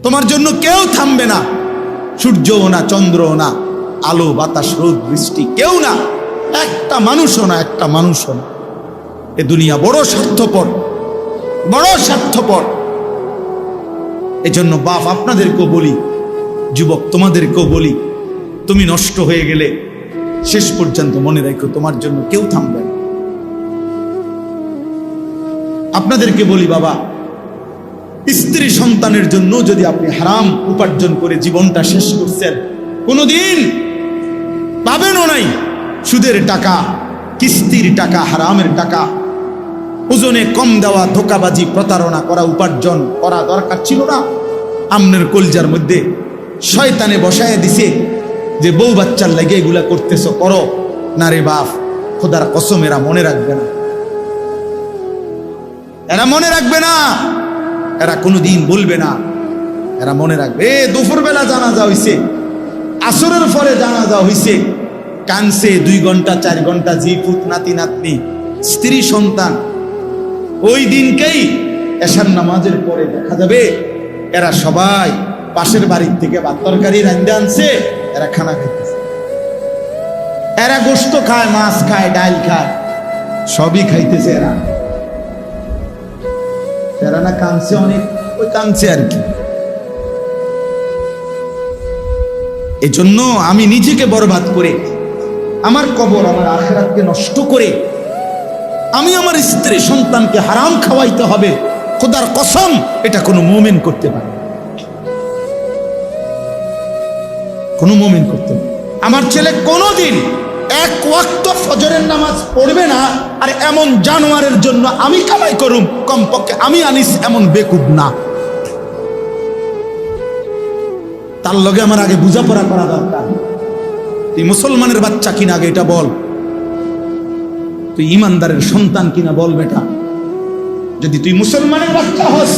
তোমার জন্য কেউ থামবে না, সূর্যও না, চন্দ্রও না, আলো বাতাস রোদ বৃষ্টি কেউ না, একটা মানুষও না, একটা মানুষও না। এ দুনিয়া বড় স্বার্থপর, বড় স্বার্থপর। এজন্য বাপ আপনাদেরকেও বলি, যুবক তোমাদেরকেও বলি, তুমি নষ্ট হয়ে গেলে শেষ পর্যন্ত মনে রাখো তোমার জন্য কেউ থামবে না। আপনাদেরকে বলি বাবা, স্ত্রী সন্তানের জন্য যদি আপনি হারাম উপার্জন করে জীবনটা শেষ করছেন, কোনোদিন পাবেনও নাই। সুদের টাকা, কিস্তির টাকা, হারামের টাকা, ওজনে কম দেওয়া, ধোকাবাজি, প্রতারণা করা উপার্জন করা দরকার ছিল না। আমনের কলজার মধ্যে শয়তানে বসায় দিছে যে বউ বাচ্চার লাগে এগুলা করতেছ, করো না রে বাপ, খোদার কসম এরা মনে রাখবে না, এরা মনে রাখবে না, এরা কোনোদিন বলবে না, এরা মনে রাখবে। দুপুর বেলা জানাজা হইছে, আসরের পরে জানাজা হইছে, কানছে 2 ঘন্টা 4 ঘন্টা, জি পুত নাতি নাতনি স্ত্রী সন্তান। ওই দিনকেই এশার নামাজের পরে দেখা যাবে এরা সবাই পাশের বাড়ির থেকে ভাত তরকারি রান্ধে আনছে, এরা খানা খাইতেছে, এরা গোশত খায়, মাছ খায়, ডাল খায়, সবই খাইতেছে। এরা না কাঁদছে অনেক, ওই কাঁদছে আর কি। এজন্য আমি নিজেকে বরবাদ করে, আমার কবর, আমার আখিরাতকে নষ্ট করে আমি আমার স্ত্রী সন্তানকে হারাম খাওয়াইতে হবে, খোদার কসম এটা কোনো মুমিন করতে পারে, কোনো মুমিন করতে পারে। আমার ছেলে কোনোদিন 1 ওয়াক্ত ফজরের নামাজ পড়বে না, আর এমন জানোয়ারের জন্য আমি কামাই করুম, কমপক্ষে আমি আনিস এমন বেকুব না। তার লগে আমার আগে বোঝাপড়া করা দরকার। তুই মুসলমানের বাচ্চা কিনা আগে এটা বল, তুই ইমানদারের সন্তান কিনা বল বেটা। যদি তুই মুসলমানের বাচ্চা হস,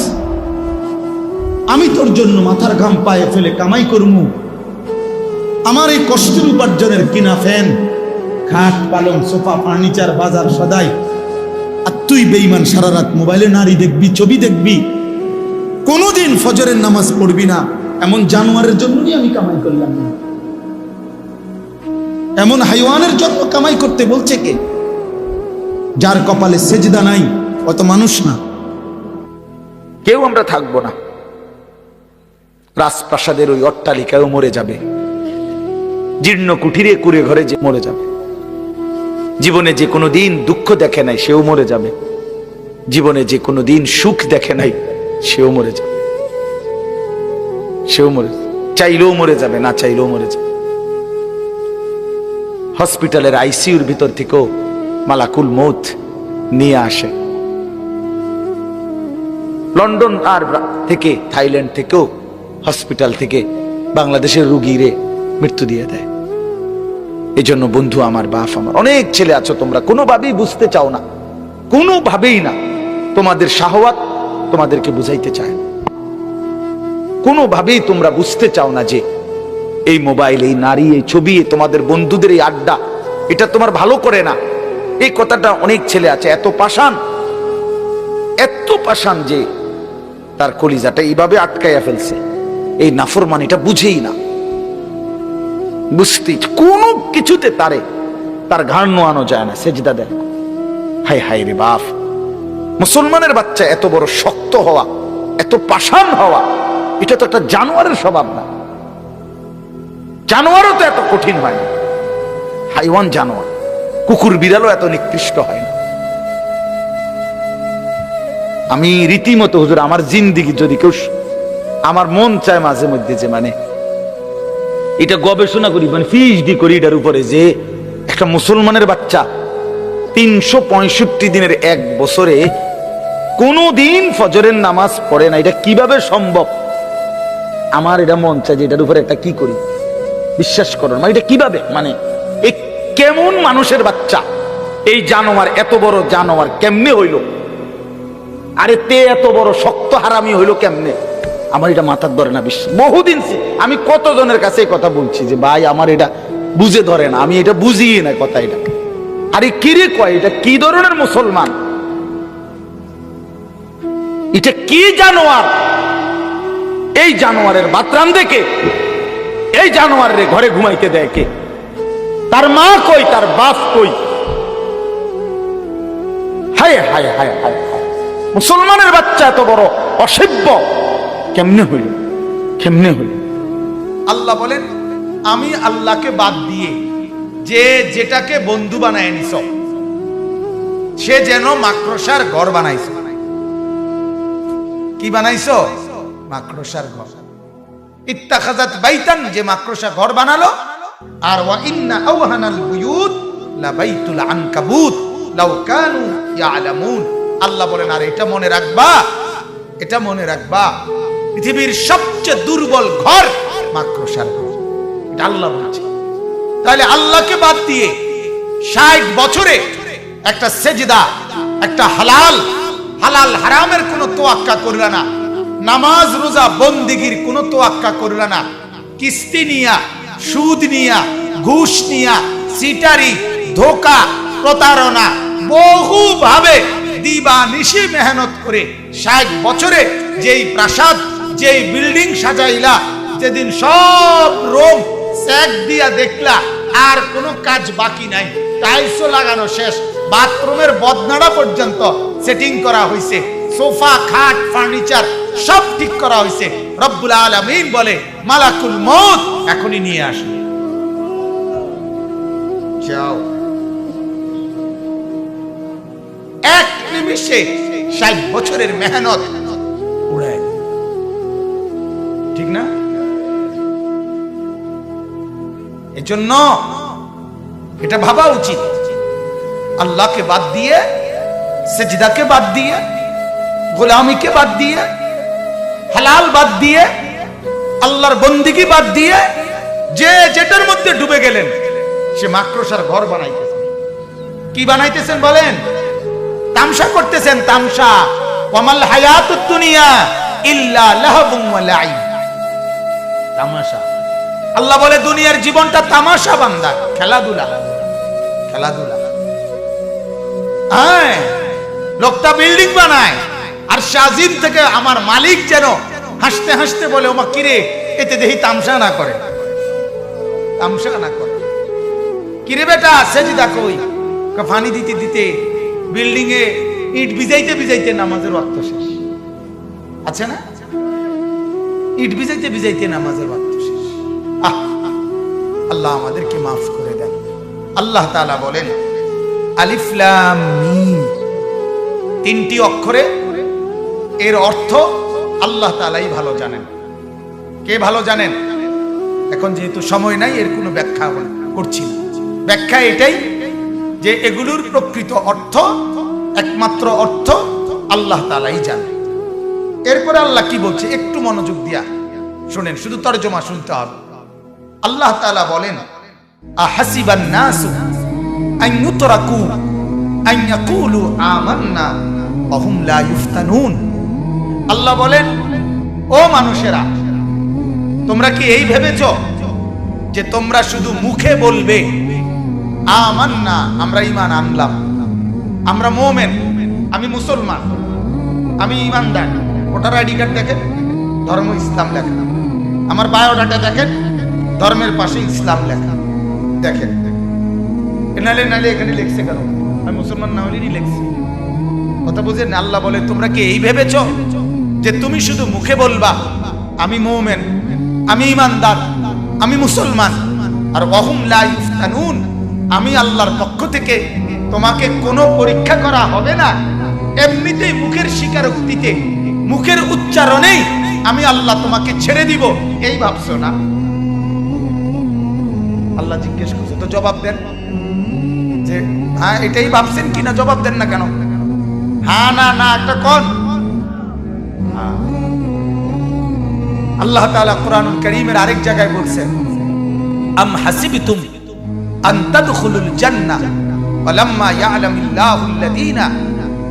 আমি তোর জন্য মাথার ঘাম পায়ে ফেলে কামাই করমু, আমার এই কষ্টের উপার্জনের কিনা ফ্যান, খাট, পালং, সোফা, ফার্নিচার, বাজার সদাই, আর তুই বেঈমান সারা রাত মোবাইলে নারী দেখবি, ছবি দেখবি, কোনোদিন ফজরের নামাজ পড়বি না। এমন জানোয়ারের জন্যই আমি কামাই করলাম না, এমন হাইওয়ানের জন্য কামাই করতে বলছে কে? যার কপালে সেজদা নাই অত মানুষ না। কেউ আমরা থাকবো না, রাজপ্রাসাদের ওই অট্টালিকায়ও মরে যাবে, জীর্ণ কুঠিরে কুড়ে ঘরে যে মরে যাবে, জীবনে যে কোনো দিন দুঃখ দেখে নাই সেও মরে যাবে, জীবনে যে কোনো দিন সুখ দেখে নাই সেও মরে যাবে, সেও মরে, চাইলেও মরে যাবে, না চাইলেও মরে যাবে। হসপিটালের আইসিইউর ভিতর থেকেও মালাকুল মৌত নিয়ে আসে, লন্ডন আর থেকে, থাইল্যান্ড থেকেও হসপিটাল থেকে বাংলাদেশের রুগীরে মৃত্যু দিয়ে দেয়। এই জন্য বন্ধু আমার, বাপ আমার, অনেক ছেলে আছো তোমরা কোনোভাবেই বুঝতে চাও না, কোনোভাবেই না। তোমাদের শাহওয়াত তোমাদেরকে বুঝাইতে চায় না, কোনোভাবেই তোমরা বুঝতে চাও না যে এই মোবাইল, এই নারী, এই ছবি, তোমাদের বন্ধুদের এই আড্ডা, এটা তোমার ভালো করে না। এই কথাটা অনেক ছেলে আছে এত পাষাণ, এত পাষাণ যে তার কলিজাটা এইভাবে আটকাইয়া ফেলছে, এই নাফরমানিটা বুঝেই না, বুঝতে কোনো কিছুতে তার ঘাড় নোয়ানো যায় না, সেজদা দেয়। হায় হায় রে বাপ, মুসলমানের বাচ্চা এত বড় শক্ত হওয়া, এত পাষাণ হওয়া, এটা তো একটা জানোয়ারের স্বভাব না। জানোয়ারও তো এত কঠিন হয় না, হাইওয়ান জানোয়ার, কুকুর বিড়ালও এত নিকৃষ্ট হয় না। আমি রীতিমতো হুজুর আমার জিন্দিগি যদি কেউ, আমার মন চায় মাঝে মধ্যে যে মানে এটা গবেষণা করি, মানে পিএইচডি করি এটার উপরে, যে একটা মুসলমানের বাচ্চা 365 দিনের 1 বছরে কোনো দিন ফজরের নামাজ পড়ে না, এটা কিভাবে সম্ভব? আমার এটা মন চায় যে এটার উপরে একটা কি করি, বিশ্বাস করুন, মানে এটা কিভাবে, মানে এই কেমন মানুষের বাচ্চা, এই জানোয়ার, এত বড় জানোয়ার কেমনে হইল? আরে তে এত বড় শক্ত হারামি হইল কেমনে? আমার এটা মাথার ধরে না বিশ্বাস। বহুদিন আমি কতজনের কাছে কথা বলছি যে ভাই আমার এটা বুঝে ধরে না, আমি এটা বুঝিয়ে না কথা এটা। আরে কি রে কয়, এটা কি ধরনের মুসলমান, এটা কি জানোয়ার? এই জানোয়ারের বাতরান দেখে এই জানোয়ারের ঘরে ঘুমাইতে দেয় কে? তার মা কই, তার বাপ কই? হায় হায় হায় হায় হায়, মুসলমানের বাচ্চা এত বড় অসভ্য কেমনে হইল? কেমনে হইল? আল্লাহ বলেন, আমি আল্লাহকে বাদ দিয়ে যে যেটাকে বন্ধু বানায় নিছ, সে যেন মাকড়সার ঘর বানাইছ। কি বানাইছ? মাকড়সার ঘর। ইত্তাখাযাত বাইতান, যে মাকড়সা ঘর বানালো। আর ওয়া ইন্না আওহানাল বুয়ুত লা বাইতুল আনকাবুত লাউ কানু ইয়ালামুন। আল্লাহ বলেন, আর এটা মনে রাখবা, এটা মনে রাখবা, পৃথিবীর সবচেয়ে দুর্বল ঘর মাকড়সার ঘর। এটা আল্লাহ বলছে। তাহলে আল্লাহকে বাদ দিয়ে 60 বছরে একটা সেজদা, একটা হালাল হালাল হারামের কোনো তোয়াক্কা করলা না, নামাজ রোজা বন্দিগির কোনো তোয়াক্কা করলা না, কিস্তি নিয়া, সুদ নিয়া, ঘুষ নিয়া, সিটারি, ধোকা, প্রতারণা, বহু ভাবে দিবা নিশি মেহনত করে 60 বছরে যেই প্রাসাদ, যেই বিল্ডিং সাজাইলা, যেদিন সব রোম স্যাক দিয়া দেখলা, আর কোনো কাজ বাকি নাই, টাইলসও লাগানো শেষ, বাথরুমের বদনাড়া পর্যন্ত সেটিং করা হয়েছে, সোফা, খাট, ফার্নিচার সব ঠিক করা হয়েছে। রব্বুল আলামিন বলে, মালাকুল মউত এখনই নিয়ে আসো, যাও। এক নিমিষে 60 বছরের মেহনত উড়ায়, ঠিক না? এজন্য এটা ভাবা উচিত, আল্লাহকে বাদ দিয়ে, সেজদাকে বাদ দিয়ে, গোলামিকে বাদ দিয়ে, হালাল বাদ দিয়ে, আল্লাহর বন্দিগি বাদ দিয়ে যে যেটার মধ্যে ডুবে গেলেন, সে মাকড়সার ঘর বানাইতেছেন। কি বানাইতেছেন বলেন? তামসা করতেছেন, তামসা। ওয়ামাল হায়াতুদ দুনিয়া ইল্লা লাহবুন ওয়া লাইব। তামাশা। আল্লাহ বলে, দুনিয়ার জীবনটা তামাশা বান্দা, খেলাধুলা, খেলাধুলা। হ্যাঁ, লোকটা বিল্ডিং বানায়, আর শাজিম থেকে আমার মালিক যেন হাসতে হাসতে বলে, ওমা কিরে, এতে দেখি তামসা না করে, তামসা না করে। কিরে বেটা, সেজদা কই? ফানি দিতে দিতে, বিল্ডিং এ ইট ভিজাইতে ভিজাইতে নামাজের ওয়াক্ত শেষ। আছে না? ইট ভিজাইতে ভিজাইতে নামাজের ওয়াক্ত শেষ। আল্লাহ আমাদেরকে মাফ করে দেন। আল্লাহ তাআলা বলেন, আলিফ লাম মিম, 3টি অক্ষরে এর অর্থ আল্লাহ তাআলাই ভালো জানেন। কে ভালো জানেন? এখন যেহেতু সময় নাই, এর কোনো ব্যাখ্যা করছি না। ব্যাখ্যা এটাই যে এগুলোর প্রকৃত অর্থ, একমাত্র অর্থ আল্লাহ তাআলাই জানেন। এরপরে আল্লাহ কি বলছে একটু মনোযোগ দিয়া শুনেন, শুধু তরজমা শুনতে হবে। আল্লাহ তাআলা বলেন, আহাসিবান নাসু আন ইউতরাকু আন ইয়াকুলু আমান্না ওয়া হুম লা ইফতানুন। আল্লাহ বলেন, ও মানুষেরা, তোমরা কি এই ভেবেছো যে তোমরা শুধু মুখে বলবে আমান্না, আমরা ঈমান আনলাম, আমরা মুমিন, আমি মুসলমান, আমি ঈমানদার। ভোটার আইডি কার্ড দেখেন, ধর্ম ইসলাম লেখা। আমার বায়োডাটা দেখেন, ধর্মের পাশে ইসলাম লেখা। দেখেন, নালে নালে এখানে লিখছে কেন? আমি মুসলমান না হলেই লিখছি। কথা বুঝেন? আল্লাহ বলে, তোমরা কি এই ভেবেছো যে তুমি শুধু মুখে বলবা আমি মুমিন, আমি ঈমানদার, আমি মুসলমান, আর ওয়াহুম লা ইফতানুন, আমি আল্লাহর পক্ষ থেকে তোমাকে কোনো পরীক্ষা করা হবে না, এমনিতেই মুখের স্বীকারোক্তিতে, মুখের উচ্চারণেই আমি আল্লাহ তোমাকে ছেড়ে দিব, এই ভাবছো না? আল্লাহ জিজ্ঞেস করছে, তো জবাব দেন যে হ্যাঁ এটাই ভাবছেন কিনা? জবাব দেন না কেন? হ্যাঁ না না একটা কোন? আল্লাহ তাআলা কুরআনুল কারীমের আরেক জায়গায় বলছেন, আম হাসিবতুম আন তাদখুলুল জান্নাহ ওয়ালাম্মা ইয়ালামিল্লাহুল্লাযীনা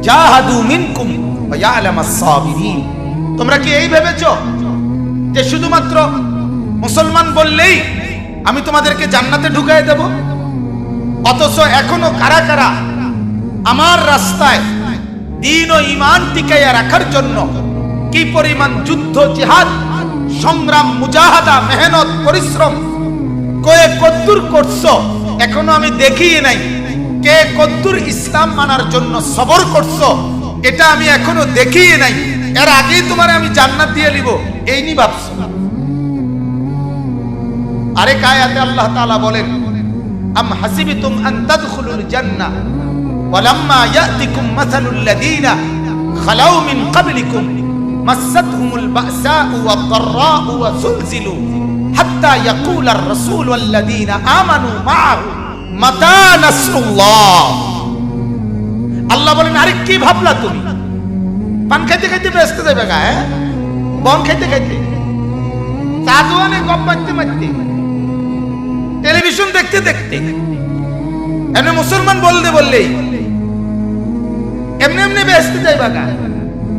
জাহাদু মিনকুম ওয়া ইয়ালামাস সাবিরিন। তোমরা কি এই ভেবেছো যে শুধুমাত্র মুসলমান বললেই আমি তোমাদেরকে জান্নাতে ঢুকায় দেব? অথচ এখনো কারা কারা আমার রাস্তায় দ্বীন ও ঈমান টিকাইয়া রাখার জন্য কি পরিমাণ যুদ্ধ জিহাদ সংগ্রাম, মুজাহাদা, মেহনত, পরিশ্রম কয়ে কদ্দুর করছো এখনো আমি দেখিয়ে নাই। কে কদ্দুর ইসলাম মানার জন্য সবর করছো এটা আমি এখনো দেখিয়ে নাই। এর আগেই তোমার আমি জান্নাত দিয়ে নিব এই নি ভাবছো। আরেক আয়াতে আল্লাহ তাআলা বলেন, আম হাসিবতুম আন তাদখুলুল জান্নাহ ওয়ালাম্মা ইয়াতিকুম মাসালুল লাযীনা খালাউ মিন ক্বাবলিকুম মাসাতহুমুল বাসাউ ওয়াদ-দাররাউ ওয়াযুলজিলু হাত্তা ইয়াকুলার রাসূল ওয়াল্লাযীনা আমানু মাআহু মাতা নাসরুল্লাহ। আল্লাহ বলেন, আরে কি ভাবলা তুমি? পান খাইতে খাইতে ব্যস্ত যাবে গা, বন খাইতে খাইতে, চা দোয়ানে গপ মারতে মারতে, টেলিভিশন দেখতে দেখতে, এমনি মুসলমান বললেই এমনি এমনি ব্যস্ত যাইবা গা,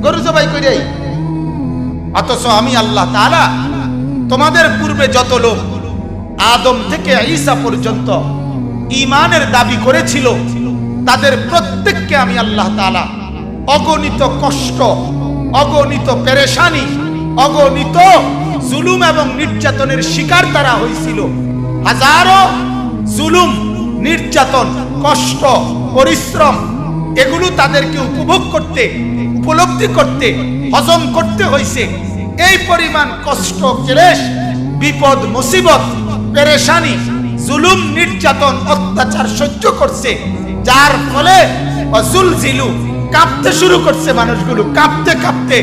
গরু জবাই কইরাই। অথচ আমি আল্লাহ তাআলা তোমাদের পূর্বে যত লোক আদম থেকে ঈসা পর্যন্ত ঈমানের দাবি করেছিল তাদের প্রত্যেককে আমি আল্লাহ তাআলা অগণিত কষ্ট, অগণিত পেরেশানি, অগণিত জুলুম এবং নির্যাতনের শিকার তারা হয়েছিল। হাজারো জুলুম, নির্যাতন, কষ্ট, পরিশ্রম এগুলো তাদেরকে উপভোগ করতে, উপলব্ধি করতে, হজম করতে হয়েছে। এই পরিমাণ কষ্ট, ক্লেশ, বিপদ, মুসিবত, পেরেশানি, জুলুম, নির্যাতন, অত্যাচার সহ্য করছে, যার ফলে ওয়াজুলজিলু কাঁপতে শুরু করছে মানুষগুলো। কাঁপতে কাঁপতে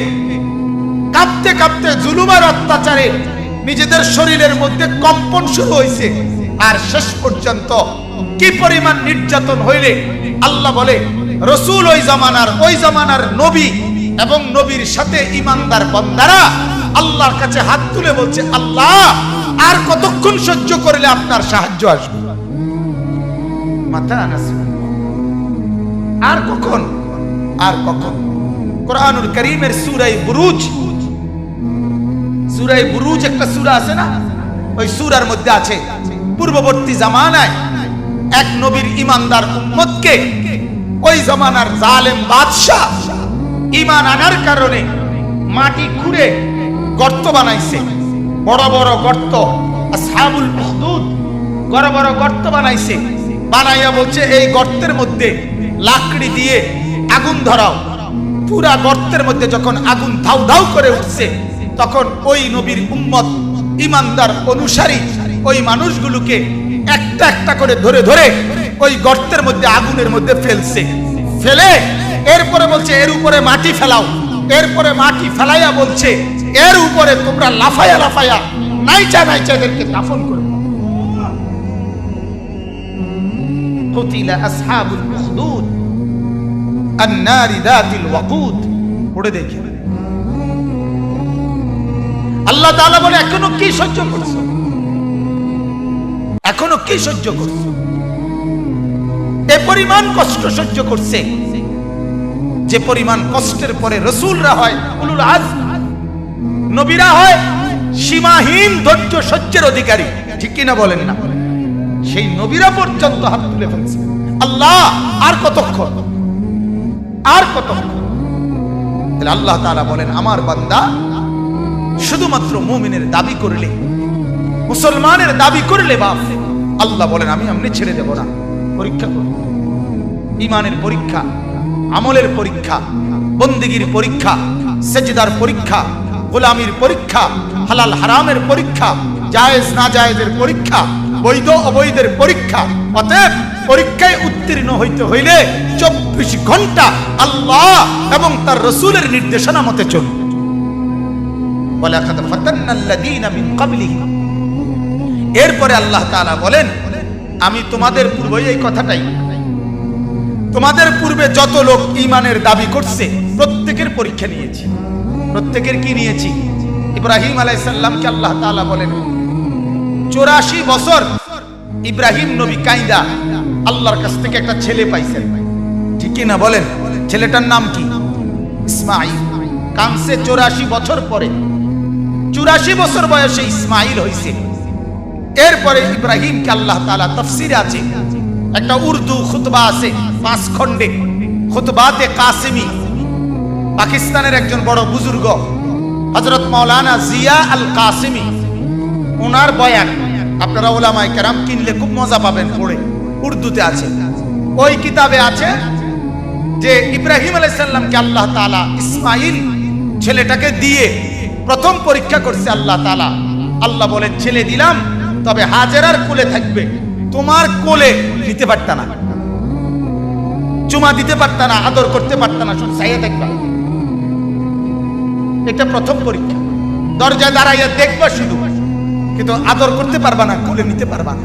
কাঁপতে কাঁপতে জুলুম আর অত্যাচারে নিজেদের শরীরের মধ্যে কম্পন শুরু হয়েছে। আর শেষ পর্যন্ত কি পরিমাণ নির্যাতন হইলে আল্লাহ বলে রসুল ওই জামানার নবী এবং নবীর সাথে ঈমানদার বান্দারা আল্লাহর কাছে হাত তুলে বলছে, আল্লাহ আর কতক্ষণ সহ্য করলে আপনার সাহায্য আসবে? মাতা নাসরুল্লাহ, আর কখন, আর কখন? কোরআনুল কারীমের সূরা বুরুজ একটা সূরা আছে না, ওই সূরার মধ্যে আছে পূর্ববর্তী জামানায় এক নবীর ঈমানদার উম্মতকে ওই জামানার জালেম বাদশা ঈমান আনার কারণে মাটি খুঁড়ে গর্ত বানাইছে, বড় বড় গর্ত, আসহাবুল উখদুদ বড় বড় গর্ত বানাইছে। বানাইয়া বলছে এই গর্তের মধ্যে লাকড়ি দিয়ে আগুন ধরাও। পুরা গর্তের মধ্যে যখন আগুন ধাউ ধাউ করে উঠছে তখন ওই নবীর উম্মত, ঈমানদার অনুসারী ওই মানুষগুলোকে একটা একটা করে ধরে ধরে ওই গর্তের মধ্যে, আগুনের মধ্যে ফেলছে। ফেলে এরপরে বলছে এর উপরে মাটি ফেলাও। এরপরে মাটি ফেলাইয়া বলছে এর উপরে তোমরা লাফায়া লাফায়া নাইচা নাইচা এদেরকে দাফন করো। কুতিলা আসহাবুল উখদুদ আন-নারি যাতিল ওয়াকুদ। পড়ে দেখে আল্লাহ তাআলা বলে, এখনো কি সহ্য করছো? এখনো কি সহ্য করছো? এ পরিমাণ কষ্ট সহ্য করছে, যে পরিমাণ কষ্টের পরে রাসূলরা হয় উলুল আজম, নবীরা হয় সীমাহীন ধৈর্য সহ্যের অধিকারী, ঠিক কিনা বলেন না? সেই নবীরা পর্যন্ত হাত তুলে ফেলছে। আল্লাহ আর কতক্ষণ, আর কতক্ষণ? তাহলে আল্লাহ তাআলা বলেন, আমার বান্দা শুধুমাত্র মুমিনের দাবি করলে, মুসলমানের দাবি করলে বাপ, আল্লাহ বলেন আমি এমনি ছেড়ে দেব না। পরীক্ষা করব, ঈমানের পরীক্ষা, আমলের পরীক্ষা, বন্দেগীর পরীক্ষা, সেজদার পরীক্ষা, গোলামির পরীক্ষা, হালাল হারামের পরীক্ষা, জায়েজ না জায়েজের পরীক্ষা, বৈধ অবৈধের পরীক্ষা। অতএব পরীক্ষায় উত্তীর্ণ হইতে হইলে 24 ঘন্টা আল্লাহ এবং তার রাসূলের নির্দেশনা মতে চলবে। ওয়ালাকাদ ফাতান্নাল্লাযীনা মিন ক্বাবলিহিম। এরপরে আল্লাহ তাআলা বলেন, আমি তোমাদের পূর্বে এই কথাটাই, তোমাদের পূর্বে যত লোক ঈমানের দাবি করছে প্রত্যেকের পরীক্ষা নিয়েছি। প্রত্যেকের কি নিয়েছি? ইব্রাহিম আলাইহিস সালামকে আল্লাহ তাআলা বলেন 84 বছর ইব্রাহিম নবী কাইদা আল্লাহর কাছ থেকে একটা ছেলে পাইছেন, ঠিক কি না বলেন? ছেলেটার নাম কি? ইসমাঈল। কানসে 84 বছর পরে, 84 বছর বয়সে ইসমাঈল হইছে। এরপরে ইব্রাহিমকে আল্লাহ তাআলা, তাফসীরে আছে একটা উর্দু খুতবা আছে 5 খণ্ডে, খুতবাতে কাসিমি, পাকিস্তানের একজন বড় বুজুর্গ হযরত মাওলানা জিয়া আল কাসিমি, ওনার বয়ান আপনারা উলামায়ে কেরাম কিনলে খুব মজা পাবেন পড়ে, উর্দুতে আছে। ওই কিতাবে আছে যে ইব্রাহিম আলাইহিস সালামকে আল্লাহ তাআলা ইসমাঈল ছেলেটাকে দিয়ে প্রথম পরীক্ষা করছে আল্লাহ তাআলা। আল্লাহ বলেন ছেলে দিলাম, তবে হাজেরার কোলে থাকবে, তোমার কোলে নিতে পারতা না, চুমা দিতে পারতা না, আদর করতে পারতা না, শুধু চাইয়া দেখবা। এটা প্রথম পরীক্ষা। দরজায় দাঁড়াইয়া দেখবা শুধু, কিন্তু আদর করতে পারবা না, কোলে নিতে পারবা না।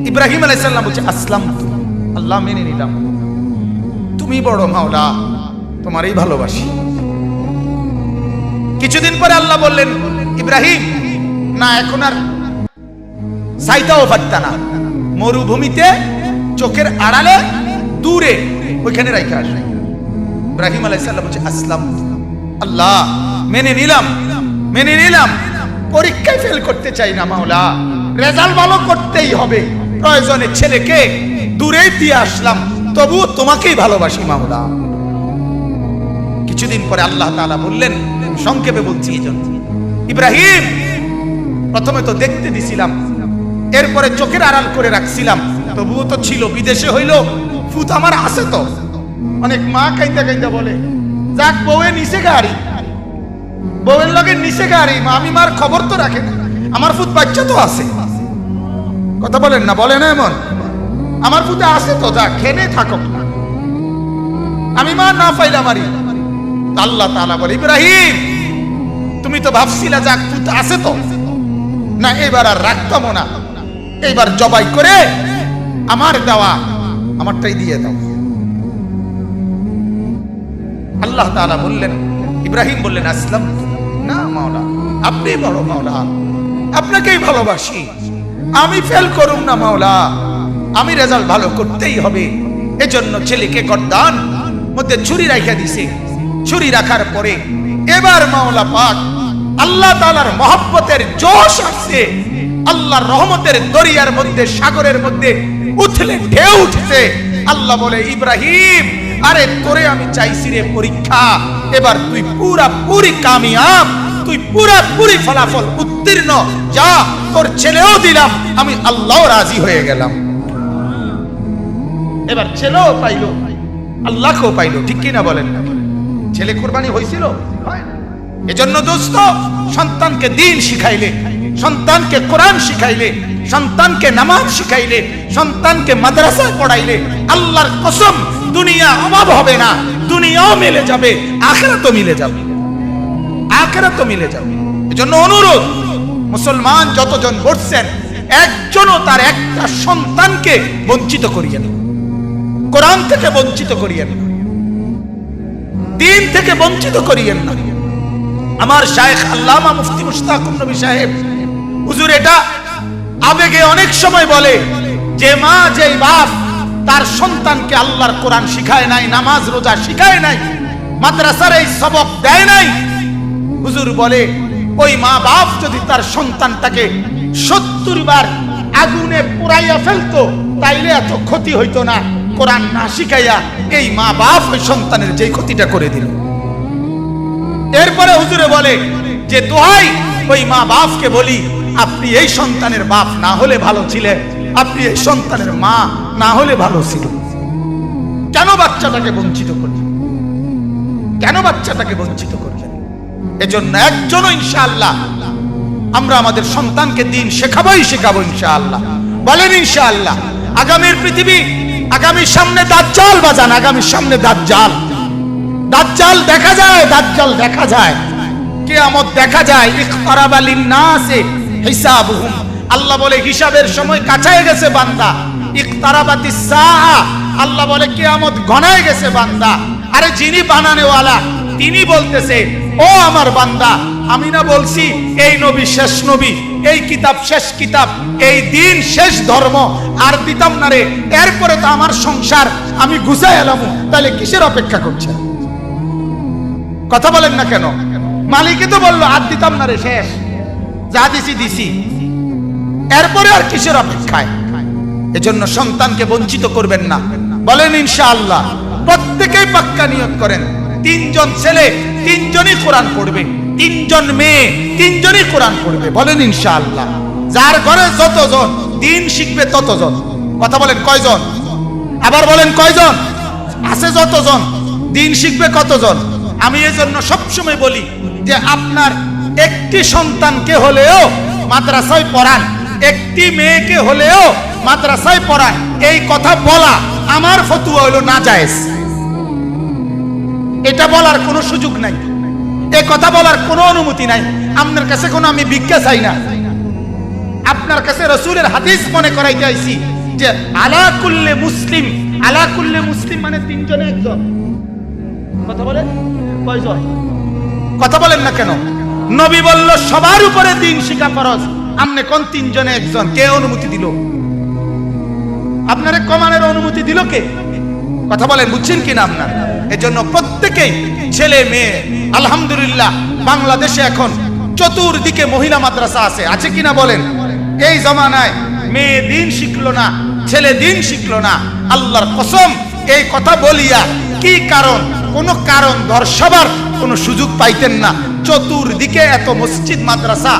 ইব্রাহিম আলাইহিস সালাম বলছে আসলাম, আল্লাহ মেনে নিলাম, তুমি বড় মাওলা, তোমারই ভালোবাসি। কিছুদিন পরে আল্লাহ বললেন ইব্রাহিম না, এখন আর চাইতেও পারতা না, মরুভূমিতে চোখের আড়ালে দূরে ওইখানে রাখা আসে। ইব্রাহিম আলাইহিস সালাম বলছে আসলাম, আল্লাহ মেনে নিলাম, মেনে নিলাম, পরীক্ষায় ফেল করতে চাই না মাওলা, রেজাল্ট ভালো করতেই হবে, প্রয়োজনে ছেলেকে দূরেই দিয়ে আসলাম, তবুও তোমাকেই ভালোবাসি মাওলা। কিছুদিন পরে আল্লাহ তাআলা বললেন, সংক্ষেপে বলছি এই জন্য, ইব্রাহিম প্রথমে তো দেখতে দিছিলাম, এরপরে চোখের আড়াল করে রাখছিলাম, তবুও তো ছিল, বিদেশে হইল ফুত আমার আছে তো। অনেক মা কাইন্দা কাইন্দা বলে যাক বউয়ে নিচে গাড়ি, বউয়ের লগে নিচে গাড়ি, আমি মার খবর তো রাখে না, আমার ফুত বাচ্চা তো আছে। কথা বলেন না, বলে না এমন, আমার ফুতে আছে তো, যা খেনে থাকো, আমি মা না পাইলা মারি। আল্লাহ তাআলা বলে ইব্রাহিম তুমি তো ভাবছিলা যাক ফুত আছে তো, না এবার আর রাখতাম না, এইবার জবাই করে আমার দেওয়া আমারটাই দিয়ে দাও। আল্লাহ তাআলা বললেন, ইব্রাহিম বললেন আসলাম, না মাওলা আপনি বড় মাওলা, আপনাকেই ভালোবাসি, আমি ফেল করুম না মাওলা, আমি রেজাল্ট ভালো করতেই হবে। এজন্য ছেলেকে গর্দান মধ্যে ছুরি রাখা দিছে। ছুরি রাখার পরে এবার মাওলা পাক আল্লাহ তাআলার মহব্বতের জোশ আসছে, আল্লাহর রহমতের দরিয়ার মধ্যে, সাগরের মধ্যে উথলে ঢেউ উঠছে। আল্লাহ বলে ইব্রাহিম আরে তোরে আমি চাইছি রে পরীক্ষা, এবার তুই পুরাপুরি কামিয়াব, তুই পুরাপুরি ফলাফল উত্তীর্ণ, যা তোর ছেলেও দিলাম, আমি আল্লাহ রাজি হয়ে গেলাম। এবার ছেলেও পাইলো, আল্লাহকেও পাইলো, ঠিক কিনা বলেন না? ছেলে কুরবানি হয়েছিল। এজন্য দোস্ত, সন্তানকে দ্বীন শিখাইলে, সন্তানকে কোরআন শিখাইলে, সন্তানকে নামাজ শিখাইলে, সন্তানকে মাদ্রাসায় পড়াইলে, আল্লাহর কসম দুনিয়া অভাব হবে না, দুনিয়াও মিলে যাবে, আখিরাতও মিলে যাবে, আখিরাতও মিলে যাবে। এজন্য অনুরোধ, মুসলমান যতজন বসছেন একজনও তার একটা সন্তানকে বঞ্চিত করিয়েন, কোরআন থেকে বঞ্চিত করিয়েন না, দ্বীন থেকে বঞ্চিত করিয়েন না। আমার শায়েখ আল্লামা মুফতি মুশতাকুর নবী সাহেব হুজুর এটা আবেগে অনেক সময় বলে যে মা যেই বাপ তার সন্তানকে আল্লাহর কোরআন শিখায় নাই, নামাজ রোজা শিখায় নাই, মাদ্রাসার এই সবক দেয় নাই, হুজুর বলে ওই মা বাপ যদি তার সন্তানটাকে 70 বার আগুনে পুড়াইয়া ফেলতো তাইলে এত ক্ষতি হইতো না, কোরআন না শিখাইয়া এই মা বাপ ওই সন্তানের যেই ক্ষতিটা করে দিল। এরপরে হুজুরে বলে যে দোহাই ওই মা বাপকে বলি, আপনি এই সন্তানের বাপ না হলে ভালো ছিলেন, আপনি এই সন্তানের মা না হলে ভালো ছিল। কেন বাচ্চাটাকে বঞ্চিত করলেন? কেন বাচ্চাটাকে বঞ্চিত করলেন? এজন্য একজনও ইনশাআল্লাহ আমরা আমাদের সন্তানকে দ্বীন শেখাবোই শেখাবো ইনশাআল্লাহ। বলেন ইনশাআল্লাহ। আগামীর পৃথিবী, আগামীর সামনে দাজ্জাল বাজান, আগামীর সামনে দাজ্জাল, দাজ্জাল দেখা যায়, দাজ্জাল দেখা যায়, কিয়ামত দেখা যায়। ইকতারাবা লিন-নাসি হিসাবুহুম, আল্লাহ বলে হিসাবের সময় কাছায় গেছে বান্দা। ইকতারাবাতিস সাআ, আল্লাহ বলে কিয়ামত ঘনায় গেছে বান্দা। আরে যিনি বানানেওয়ালা তিনি বলতেছে ও আমার বান্দা, আমি না বলছি এই নবী শেষ নবী, এই কিতাব শেষ কিতাব, এই দিন শেষ ধর্ম, আর দিতাম না রে, এরপরে তো আমার সংসার আমি গুছাই এলাম, তাহলে কিসের অপেক্ষা করছে? কথা বলেন না কেন? মালিকই তো বললো আর দিতাম না রে, শেষ, যা দিছি দিছি, এরপরে আর কিসের অপেক্ষায়? এজন্য সন্তানকে বঞ্চিত করবেন না। বলেন ইনশাআল্লাহ। প্রত্যেকেই পাক্কা নিয়ত করেন তিনজন ছেলে তিনজনই কোরআন পড়বে, তিনজন মেয়ে তিনজনই কোরআন পড়বে। বলেন ইনশাআল্লাহ। যার ঘরে যতজন দিন শিখবে ততজন। কথা বলেন কয়জন? আবার বলেন কয়জন? আছে যতজন দিন শিখবে কতজন? আমি এজন্য সবসময় বলি যে আপনার একটি সন্তানকে হলেও মাদ্রাসায় পড়ান, একটি মেয়েকে হলেও মাদ্রাসায় পড়ান। এই কথা বলা আমার ফতোয়া হলো নাজায়েজ। এটা বলার কোনো সুযোগ নাই, এই কথা বলার কোনো অনুমতি নাই। আপনার কাছে কোনো আমি ভিক্ষা চাই না, আপনার কাছে রাসূলের হাদিস মনে করাইতে আইছি যে আলা কুল্লি মুসলিম, আলা কুল্লি মুসলিম মানে তিনজনে একজন। কথা বলেন কয়জন? কথা বলেন না কেন? নবী বলল সবার উপরে দিন শিখা ফরজ, আপনি কোন তিনজনে একজন? কে অনুমতি দিল? আপনারে কমানের অনুমতি দিল কে? কথা বলেন, বুঝছেন কিনা আপনার? এজন্য প্রত্যেকেই ছেলে মেয়ে, আলহামদুলিল্লাহ বাংলাদেশে এখন চতুর্দিকে মহিলা মাদ্রাসা আছে কিনা বলেন? এই জমানায় মেয়ে দিন শিখলো না, ছেলে দিন শিখলো না। আল্লাহর কসম এই কথা বলিয়া কি কারণ, কোন কারণ দর্শাবার কোন সুযোগ পাইতেন না। চতুর্দিকে এত মসজিদ মাদ্রাসা,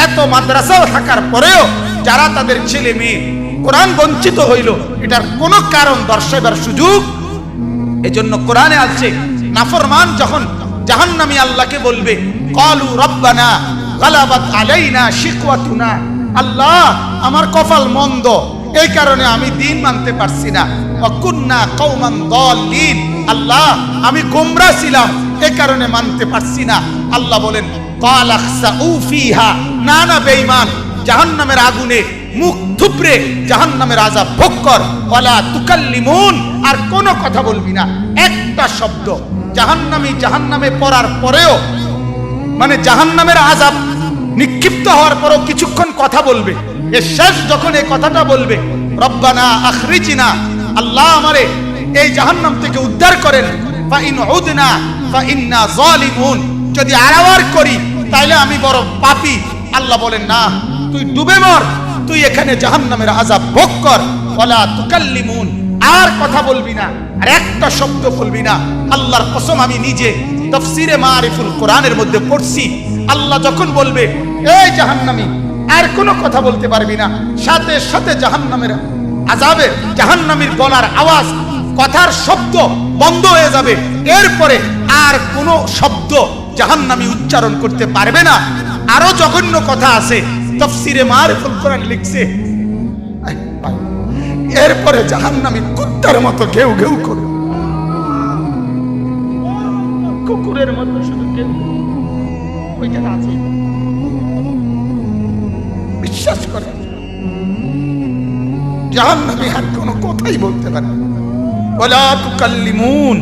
এত মাদ্রাসাও থাকার পরেও যারা তাদের ছেলে মেয়ে কোরআন বঞ্চিত হইল, এটার কোন কারণ দর্শাবার সুযোগ। এজন্য কোরআনে আছে নাফরমান যখন জাহান্নামী আল্লাহকে বলবে ক্বালু রব্বানা গালাবাত আলাইনা শিকওয়াতুনা, আল্লাহ আমার কপাল মন্দ, এই কারণে আমি দিন মানতে পারছি না। ওয়া কুন্না কওমান দাল্লিন, আল্লাহ আমি গোমরা ছিলাম, এই কারণে মানতে পারছি না। আল্লাহ বলেন ক্বালা খসাউ ফিহা, না না বেঈমান, জাহান্নামের আগুনে মুখ থুবড়ে জাহান্নামের আযাব ভোগ কর। ওয়ালা তুকাল্লিমুন, আর কোনো কথা বলবি না, একটা শব্দ। জাহান্নামে পড়ার পরেও মানে জাহান্নামের আযাব নিক্ষিপ্ত হওয়ার পরও কিছুক্ষণ কথা বলবে। এর শেষ যখন এই কথাটা বলবে রব্বানা আখরিজনা, আল্লাহ আমারে এই জাহান্নাম থেকে উদ্ধার করেন, ফা ইন উদনা ফা ইন্না যালিমুন, যদি আরাওয়ার করি তাইলে আমি বড় পাপী। আল্লাহ বলেন না, তুই ডুবে মর, তুই এখানে জাহান্নামের আযাব ভোগ কর। ওয়ালা তুকাল্লিমুন, আর কথা বলবি না, আর একটা শব্দ বলবি না। আল্লাহর কসম আমি নিজে তাফসীরে মারিফুল কোরআনের মধ্যে পড়ছি, আল্লাহ যখন বলবে এই জাহান্নামী আর কোনো কথা বলতে পারবি না, সাথে সাথে জাহান্নামের আযাবে জাহান্নামীর গলার আওয়াজ, কথার শব্দ বন্ধ হয়ে যাবে। এরপরে আর কোনো শব্দ জাহান্নামী উচ্চারণ করতে পারবে না। আরো জঘন্য কথা আছে, তাফসীরে মারিফুল কোরআন লিখছে এরপরে জাহান্নামী কুত্তার মতো ঘেউ ঘেউ করে, কুকুরের মতো শুধু ঘেউ, ওইটা আছে। বিশ্বাস করে জাহান্নামী আর কোনো কথাই বলতে পারে না। ওয়ালা তুকাল্লিমুন,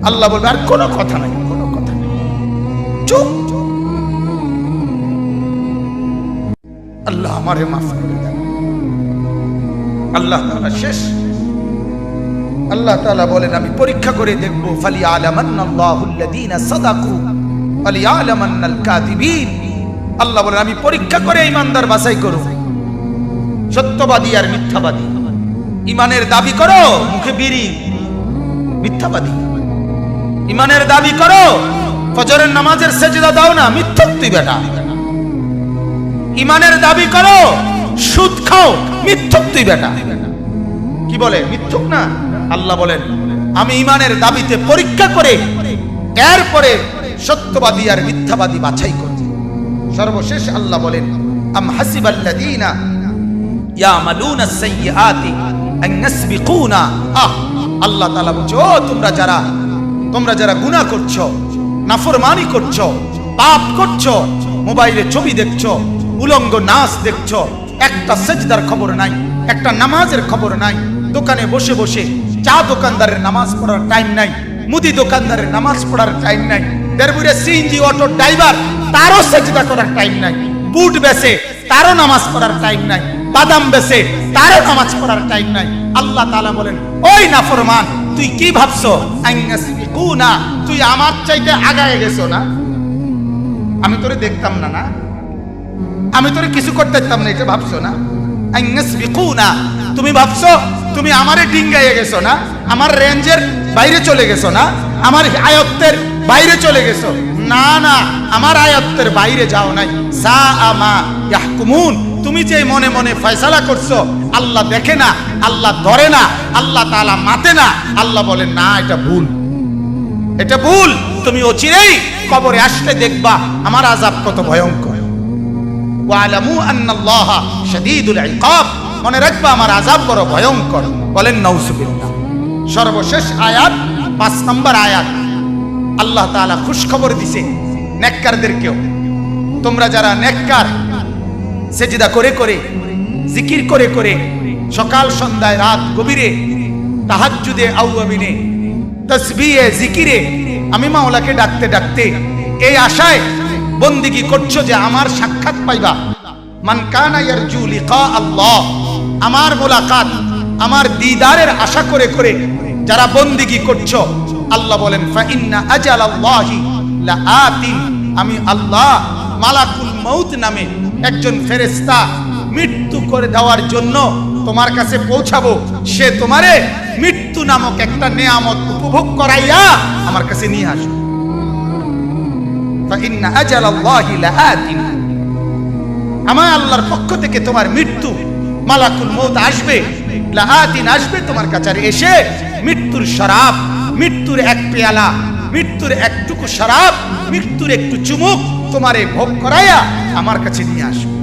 আল্লাহ বলবে আর কোনো কথা নাই, কোনো কথা নাই, চুপ। আল্লাহ আমারে মাফ করে দেন। আল্লাহ তাআলা শেষ, আল্লাহ তাআলা বলেন আমি পরীক্ষা করে দেখব, ফালিয়ালামান্নাল্লাহুল্লাযীনা সাদাকু ওয়ালিয়ালামান্নাল কাযিবিন। আল্লাহ বলেন আমি পরীক্ষা করে ঈমানদার বাছাই করব, সত্যবাদী আর মিথ্যাবাদী। ঈমানের দাবি করো, মুখে বিড়ি, মিথ্যাবাদী। ঈমানের দাবি করো, ফজরের নামাজের সেজদা দাও না, মিথ্যক তুই বেটা। ঈমানের দাবি করো, সুদ খাও, মিথ্যক তুই বেটা। কি বলে? মিথ্যক না। আল্লাহ বলেন আমি ঈমানের দাবিতে পরীক্ষা করে এরপরে সত্যবাদী আর মিথ্যাবাদী বাছাই করব। সর্বশেষ আল্লাহ বলেন আম হাসিবাল্লাযীনা ইয়ামালুনাস সাইয়্যাতি আন নাসবিকুনা। আল্লাহ তাআলা বলছে ও তোমরা যারা গুনাহ করছো, নাফরমানি করছো, পাপ করছো, মোবাইলে ছবি দেখছো, উলঙ্গ নাচ দেখছো, একটা সেজদার খবর নাই, একটা নামাজের খবর নাই, দোকানে বসে বসে চা দোকানদারের নামাজ পড়ার টাইম নাই, মুদি দোকানদারের নামাজ পড়ার টাইম নাই, দেড়বুড়ে সিএনজি অটো ড্রাইভার তারও সেজদা করার টাইম নাই, বুট বেচে তারও নামাজ পড়ার টাইম নাই, বাদাম বেচে তারও নামাজ পড়ার টাইম নাই। আল্লাহ তাআলা বলেন ওই নাফরমান তুই কি ভাবছো? আইনাসবিকুনা, তুই আমার চাইতে আগায় গেছো না? আমি তোরে দেখতাম না, না আমি তোরে কিছু করতে দিতাম না, এটা ভাবছো না? আইনাসবিকুনা, তুমি ভাবছো তুমি আমারে ডিঙ্গাইয়ে গেছো না, আমার রেঞ্জের বাইরে চলে গেছো না? আমার আয়ত্তের বাইরে চলে গেছো। না না, আমার আয়ত্তের বাইরে যাও নাই। সা আমা ইয়াহকুমুন, তুমি যে মনে মনে ফয়সালা করছো, আল্লাহ দেখে না, আল্লাহ ধরে না, আল্লাহ তাআলা মাতে না। আল্লাহ বলেন না, এটা ভুল, এটা ভুল। তুমি অচিরেই কবরে আসলে দেখবা আমার আযাব কত ভয়ঙ্কর। ওয়ালামু আন্নাল্লাহা শাদীদুল ইকাব, মনে রাখবা আমার আযাব বড় ভয়ঙ্কর। বলেন নাউযুবিল্লাহ। সর্বশেষ আয়াত 5 নম্বর আয়াত, আল্লাহ তাআলা খুশখবর দিছে নেককারদেরকেও। তোমরা যারা নেককার, সেজদা করে করে, জিকির করে করে, সকাল সন্ধ্যায় রাত গভীরে, তাহাজ্জুদে আওয়াবিনে, তাসবিহে জিকিরে আমি মাওলাকে ডাকতে ডাকতে এই আশায় বন্দিগি করছো যে আমার সাক্ষাৎ পাইবা। মান কানা ইয়ারজু লিকা আল্লাহ, আমার মোলাকাত, আমার দিদারের আশা করে করে যারা বন্দিগি করছো, আল্লাহ বলেন ফা ইন্না আজালাল্লাহি লাআতিন, আমি আল্লাহ মালাকুল মউত নামে একজন ফেরেশতা মৃত্যু করে দেওয়ার জন্য তোমার কাছে পৌঁছাবো। সে তোমারে মৃত্যু নামক একটা নেয়ামত উপভোগ করাইয়া আমার কাছে নিয়ে আসবে। ফা ইন্না আজালাল্লাহি লাআতিন, আমার আল্লাহর পক্ষ থেকে তোমার মৃত্যু মালাকুল মউত আসবে, লাআতিন আসবে তোমার কাছে, এসে মৃত্যুর শরাব, মৃত্যুর এক পেয়ালা, মৃত্যুর একটুকু শরাব, মৃত্যুর একটু চুমুক তোমারে ভোগ করাইয়া আমার কাছে নিয়ে আসবে।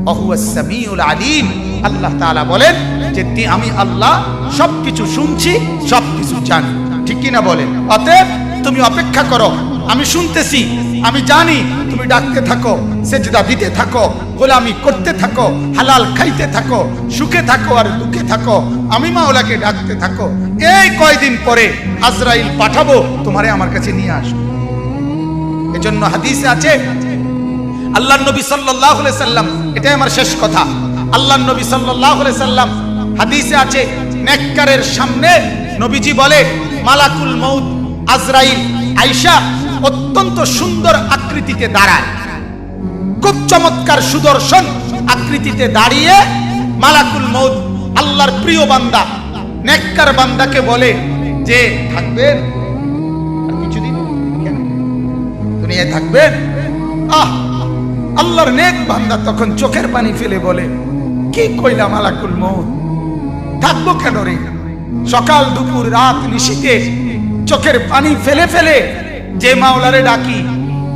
ওয়াহুয়াস সামিউল আলিম, আল্লাহ তাআলা বলেন যে আমি আল্লাহ সবকিছু শুনছি, সবকিছু জানি। ঠিক কি না বলেন? অতএব তুমি অপেক্ষা করো, আমি শুনতেছি, আমি জানি। তুমি ডাকতে থাকো, সেজদা দিতে থাকো, গোলামি করতে থাকো, হালাল খাইতে থাকো, সুখে থাকো আর দুঃখে থাকো, আমি মাওলাকে ডাকতে থাকো। এই কয়দিন পরে আজরাইল পাঠাবো, তোমারে আমার কাছে নিয়ে আসবে। এজন্য হাদিসে আছে, আল্লাহর নবী সাল্লাল্লাহু আলাইহি সাল্লাম, এটাই আমার শেষ কথা, আল্লাহর নবী সাল্লাল্লাহু আলাইহি সাল্লাম হাদিসে আছে, নেককারের সামনে নবীজি বলে মালাকুল মউত আজরাইল আয়েশা অত্যন্ত সুন্দর আকৃতিতে দাঁড়ায়, খুব চমৎকার সুদর্শন আকৃতিতে দাঁড়িয়ে মালাকুল মউত আল্লাহর প্রিয় বান্দা নেককার বান্দাকে বলে যে থাকবেন আর কিছুদিন, কেন দুনিয়ায় থাকবেন? আল্লাহর নেক বান্দা তখন চোখের পানি ফেলে বলে, কি কইলা মালাকুল মউত, থাকবো কেন রে? সকাল দুপুর রাত নিশিতে চোখের পানি ফেলে ফেলে যে মাওলারে ডাকি,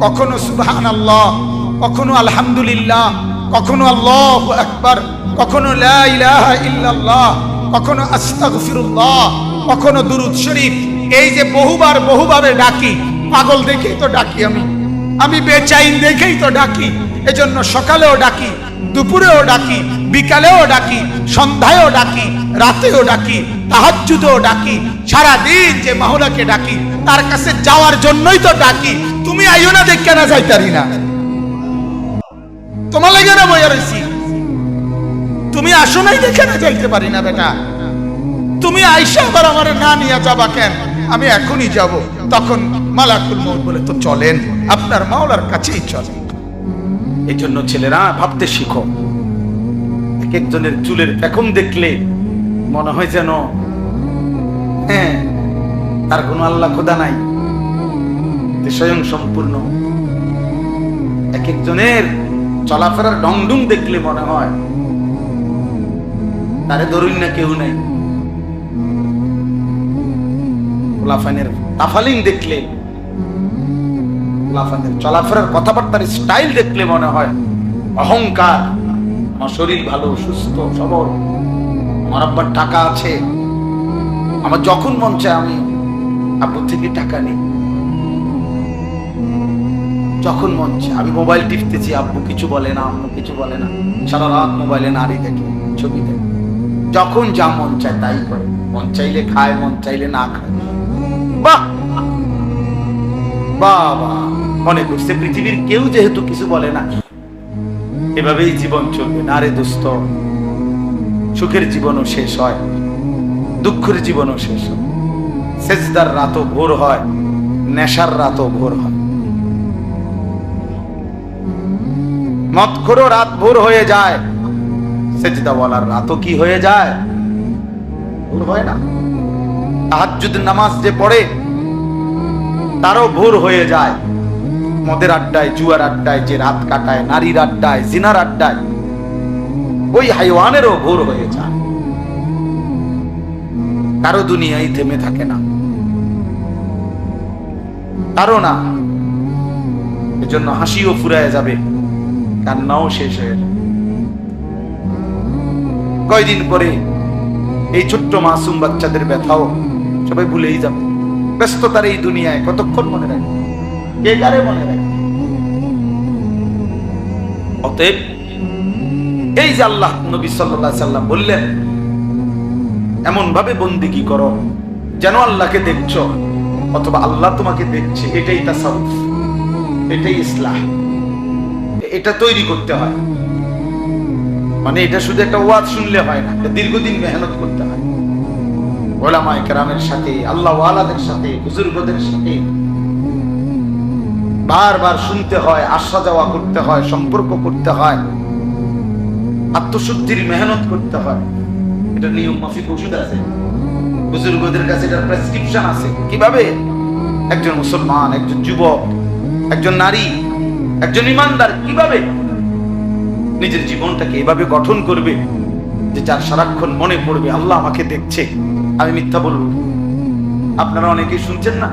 কখনো সুবহানাল্লাহ, কখনো আলহামদুলিল্লাহ, কখনো আল্লাহু আকবার, কখনো লা ইলাহা ইল্লাল্লাহ, কখনো আস্তাগফিরুল্লাহ, কখনো দুরূদ শরীফ, এই যে বহুবার বহুভাবে ডাকি, পাগল দেখেই তো ডাকি, আমি বেচাইন দেখেই তো ডাকি। এজন্য সকালেও ডাকি, দুপুরেও ডাকি, বিকালেও ডাকি, সন্ধ্যায়ও ডাকি, রাতেও ডাকি, তাহাজ্জুদেও ডাকি, সারা দিন যে মাওলাকে ডাকি তার কাছে যাওয়ার জন্যই তো ডাকি। তুমি আইও না, দেখে না যাইতারি না, তোমার লাগে না বইয়া রইছি, তুমি আসো নাই দেখে না যাইতে পারি না বেটা। তুমি আইসা আবার আমার না নিয়ে যাবা কেন? আমি এখনই যাব। তখন মালাকুল মউত বলে, তো চলেন, আপনার মাওলার কাছেই চলেন। এই জন্য ছেলেরা ভাবতে শিখো। এক একজনের চুলের পেখম দেখলে মনে হয় যেন হ্যাঁ তার কোনো আল্লাহ খোদা নাই, স্বয়ং সম্পূর্ণ। এক একজনের চলাফেরার ঢংঢুং দেখলে মনে হয় তারে ধরুন না কেউ নেই। লাফানের তাফালিং দেখলে, লাফানের চলাফেরার কথাবার্তার স্টাইল দেখলে মনে হয় অহংকার। আমার শরীর ভালো, সুস্থ সবল, আমার আব্বার টাকা আছে, আমার যখন মন চায় আমি আব্বুর থেকে টাকা নিই, যখন মন চায় আমি মোবাইল টিপতেছি, আব্বু কিছু বলে না, আম্মু কিছু বলে না, সারা রাত মোবাইলে নারী দেখে, ছবি দেখে, যখন যা মন চায় তাই করে, মন চাইলে খায়, মন চাইলে না খায়। বাহ বাবা, মনে করছে পৃথিবীর কেউ যেহেতু কিছু বলে না, এভাবেই জীবন চলবে। না রে দোস্ত, সুখের জীবনও শেষ হয়, দুঃখের জীবনও শেষ হয়। সেজদার রাতও ভোর হয়, নেশার রাতও ভোর হয়। মদখোরও রাত ভোর হয়ে যায়, সেজদাওয়ালার রাতও কি হয়ে যায়? ভোর হয় না? তাহাজ্জুদের নামাজ যে পড়ে তারও ভোর হয়ে যায়। মদের আড্ডায়, জুয়ার আড্ডায় যে রাত কাটায়, নারীর আড্ডায়, জিনার আড্ডায়, ওই হাইওয়ানেরও ভোর হয়ে যায়। কারো দুনিয়ায় থেমে থাকে না, কারো না। এজন্য হাসিও ফুরায় যাবে, কান্নাও শেষ হয়ে যাবে। কয়দিন পরে এই ছোট্ট মাসুম বাচ্চাদের ব্যথাও সবাই ভুলেই যাবে। ব্যস্ততার এই দুনিয়ায় কতক্ষণ মনে রাখবে, কে কারে মনে রাখবে? অতএব এই যে আল্লাহ নবী সাল্লাল্লাহু আলাইহি সাল্লাম বললেন, এমন ভাবে বন্দেগী করো যেন আল্লাহকে দেখছো অথবা আল্লাহ তোমাকে দেখছে। এটাই তাসাউফ, এটাই ইসলাহ। এটা তৈরি করতে হয়। মানে এটা শুধু একটা ওয়াজ শুনলে হয় না, এটা দীর্ঘদিন মেহনত করতে হয়। ওলামায়ে কেরামের সাথে, আল্লাহ ওয়ালাদের সাথে, বুজুর্গদের সাথে বারবার শুনতে হয়, আসা যাওয়া করতে হয়, সম্পর্ক করতে হয়, আত্মশুদ্ধির মেহনত করতে হয়। এটা নিয়ম মাফিক ওষুধ আছে, বুজুর্গদের কাছে এটার প্রেসক্রিপশন আছে। কিভাবে একজন মুসলমান, একজন যুবক, একজন নারী, একজন ইমানদার কিভাবে নিজের জীবনটাকে এভাবে গঠন করবে যে যার সারাক্ষণ মনে পড়বে আল্লাহ আমাকে দেখছে, আমি মিথ্যা বলব। আপনারা অনেকেই শুনছেন না,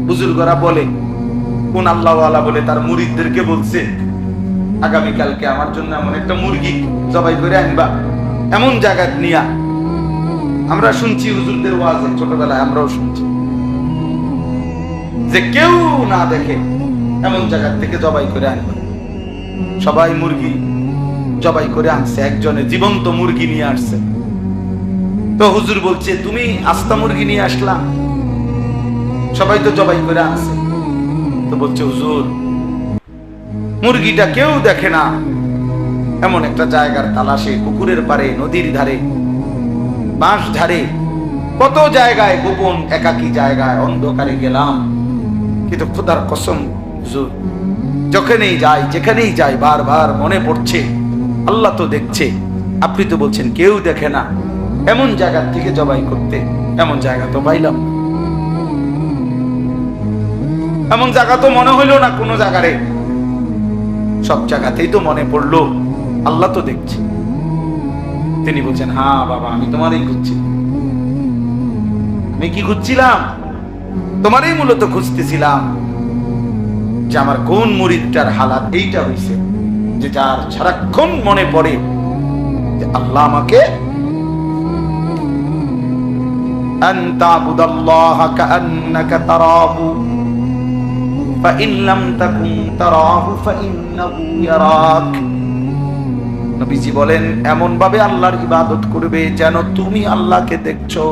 বুজুর্গরা বলে, কোন আল্লাহওয়ালা বলে তার মুরিদদেরকে বলছে, আগামীকালকে আমার জন্য এমন একটা মুরগি জবাই করে আনবা, এমন জায়গা নিয়া। আমরা শুনছি হুজুরদের ওয়াজে, ছোটবেলায় আমরাও শুনছি যে কেউ না দেখে এমন জায়গা থেকে জবাই করে আনবা। সবাই মুরগি জবাই করে আনছে, একজনে জীবন্ত মুরগি নিয়ে আসছে। তো হুজুর বলছে, তুমি আস্তা মুরগি নিয়ে আসলা, সবাই তো জবাই করে আনছে। তো বলছে, হুজুর মুরগিটা কেউ দেখে না, এমন একটা জায়গার তালাশে, পুকুরের পারে, নদীর ধারে, বাঁশ ধারে, কত জায়গায়, গোপন একাকী জায়গায় অন্ধকারে গেলাম, কিন্তু খোদার কসম হুজুর যখনই যাই, যেখানেই যাই, বারবার মনে পড়ছে আল্লাহ তো দেখছে। আপনি তো বলছেন কেউ দেখে না, এমন জায়গা থেকে জবাই করতে, এমন জায়গা তো পাইলাম, এমন জায়গা তো মনে হইল না কোনো জায়গারে। সব জায়গাতেই তো মনে পড়লো আল্লাহ তো দেখছে। তিনি বলছেন, হ্যাঁ বাবা, আমি তোমারই খুঁজছি। আমি কি খুঁজছিলাম? তোমারই মূলত খুঁজতেছিলাম যে আমার কোন মুরিদটার হালাত এইটা হইছে, যে যার সারাক্ষণ মনে পড়ে যে আল্লাহ আমাকে, আনতা আবুদাল্লাহা কাআন্নাকা তারাহু ফাইন লাম তাকুন তারাহু ফাইন্নাহু ইয়ারাক। নবীজি বলেন, এমন ভাবে আল্লাহর ইবাদত করবে যেন তুমি আল্লাহকে দেখছো।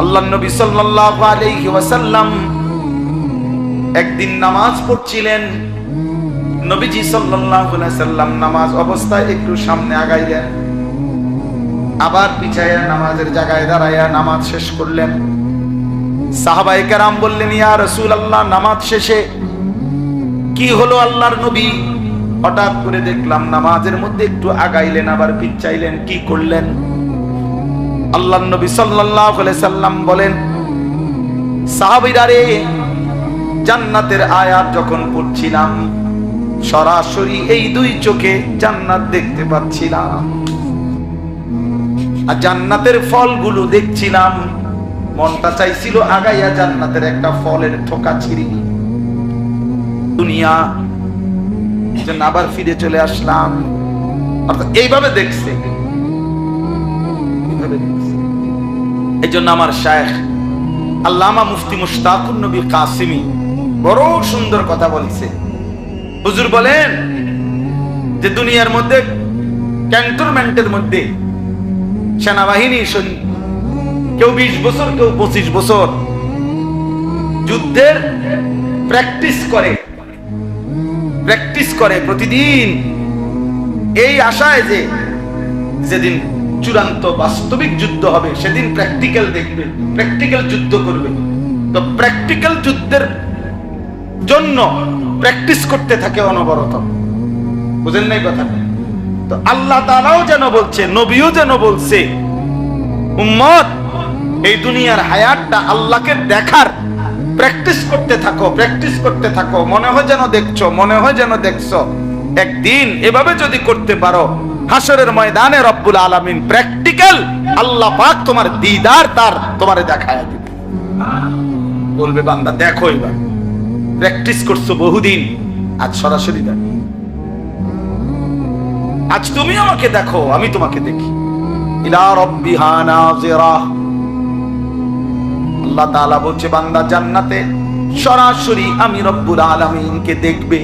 আল্লাহর নবী সাল্লাল্লাহু আলাইহি ওয়াসাল্লাম একদিন নামাজ পড়ছিলেন। নবীজি সাল্লাল্লাহু আলাইহি সাল্লাম নামাজ অবস্থায় একটু সামনে আগাইলেন, আবার পিছায়া নামাজের জায়গায় দাঁড়ায়া নামাজ শেষ করলেন। সাহাবায়ে কেরাম বললেন, ইয়া রাসূলুল্লাহ, নামাজ শেষে কি হলো আল্লাহর নবী? হঠাৎ করে দেখলাম নামাজের মধ্যে একটু আগাইলেন, আবার পিছাইলেন, কি করলেন? আল্লাহর নবী সাল্লাল্লাহু আলাইহি সাল্লাম বলেন, সাহাবীরা রে, জান্নাতের আয়াত যখন পড়ছিলাম, সরাসরি এই দুই চোখে জান্নাত দেখতে পাচ্ছিলাম, আর জান্নাতের ফলগুলো দেখছিলাম। মনটা চাইছিল আগাইয়া জান্নাতের একটা ফলের থোকা ছিঁড়ি, দুনিয়া যেন আবার ফিরে চলে আসলাম। অর্থাৎ এইভাবে দেখছে, এই জন্য আমার শায়েখ আল্লামা মুফতি মুশতাকুন নবী কাসিমি বড় সুন্দর কথা বলছে। হুজুর বলেন যে দুনিয়ার মধ্যে ক্যান্টনমেন্টের মধ্যে সেনাবাহিনী, কেউ 20 বছর, কেউ 25 বছর যুদ্ধের প্র্যাকটিস করে প্রতিদিন, এই আশায় যে যেদিন চূড়ান্ত বাস্তবিক যুদ্ধ হবে সেদিন প্র্যাকটিক্যাল দেখবে, প্র্যাকটিক্যাল যুদ্ধ করবে। তো প্র্যাকটিক্যাল যুদ্ধের জন্য প্র্যাকটিস করতে থাকে অনবরত। বুঝেন নাই কথা? তো আল্লাহ তাআলাও যেন বলছে, নবীও যেন বলছে উম্মত, এই দুনিয়ার হায়াতটা আল্লাহকে দেখার প্র্যাকটিস করতে থাকো, প্র্যাকটিস করতে থাকো। মনে হয় যেন দেখছো, মনে হয় যেন দেখছো। একদিন এভাবে যদি করতে পারো, হাসরের ময়দানে রব্বুল আলামিন প্র্যাকটিক্যাল আল্লাহ পাক তোমার দিদার তার তোমারে দেখায় দিবে। বলবে বান্দা দেখো, এবার প্র্যাকটিস করছো বহুদিন, আজ সরাসরি দেখো। আজ তুমি আমাকে দেখো, আমি তোমাকে দেখি। ইলা রাব্বিহা নাযিরা। আল্লাহ তাআলা বলছে বান্দা জান্নাতে সরাসরি আমি রব্বুল আলামিনকে দেখবে।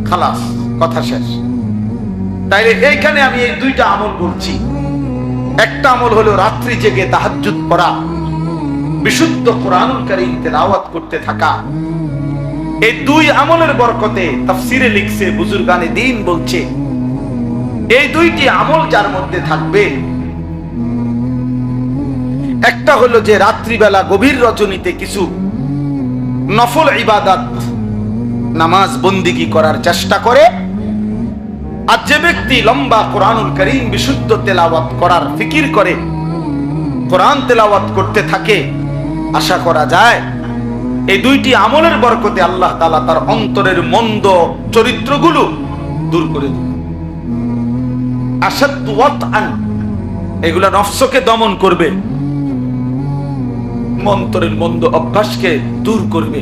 খালাস, কথা শেষ। তাইলে এইখানে আমি এই দুইটা আমল বলছি। একটা আমল হলো রাত্রি জেগে তাহাজ্জুদ পড়া, বিশুদ্ধ কোরআনুল কারীম তেলাওয়াত করতে থাকা। এই দুই আমলের বরকতে তাফসীরে লিখছে, বুজুর্গানে দ্বীন বলছে, এই দুইটি আমল যার মধ্যে থাকবে, একটা হলো যে রাত্রিবেলা গভীর রজনীতে কিছু নফল ইবাদত নামাজ বন্দিগি করার চেষ্টা করে, আর যে ব্যক্তি লম্বা কোরআনুল কারীম বিশুদ্ধ তেলাওয়াত করার ফিকির করে, কোরআন তেলাওয়াত করতে থাকে, আশা করা যায় এই দুইটি আমলের বরকতে আল্লাহ তাআলা তার অন্তরের মন্দ চরিত্রগুলো দূর করে দিবে। আশাদ্দু ওয়াতআন, এগুলা নফসকে দমন করবে, অন্তরের মন্দ অভ্যাসকে দূর করবে।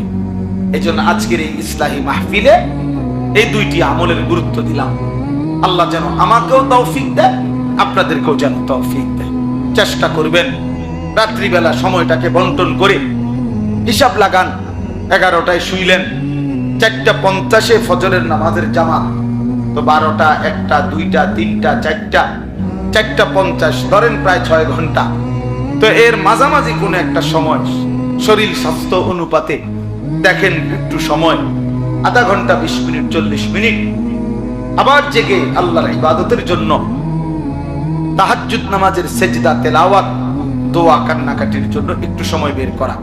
এজন্য আজকের এই ইসলাহি মাহফিলে এই দুইটি আমলের গুরুত্ব দিলাম। আল্লাহ যেন আমাকেও তৌফিক দেয়, আপনাদেরকেও যেন তৌফিক দেয়। চেষ্টা করবেন রাত্রিবেলা সময়টাকে বন্টন করে, হিসাব লাগান 11টায় শুইলেন, 4:50 ফজরের নামাজের জামাত, তো 12টা, 1টা, 2টা, 3টা, 4টা, 4:50 ধরেন প্রায় 6 ঘন্টা। তো এর মাঝামাঝি কোনো একটা সময় শরীর স্বাস্থ্য অনুপাতে দেখেন একটু সময়, আধা ঘন্টা, 20 মিনিট, 40 মিনিট আবার জেগে আল্লাহর ইবাদতের জন্য তাহাজ্জুদ নামাজের সেজদা, তেলাওয়াত, দোয়া, কান্নাকাটির জন্য একটু সময় বের করা।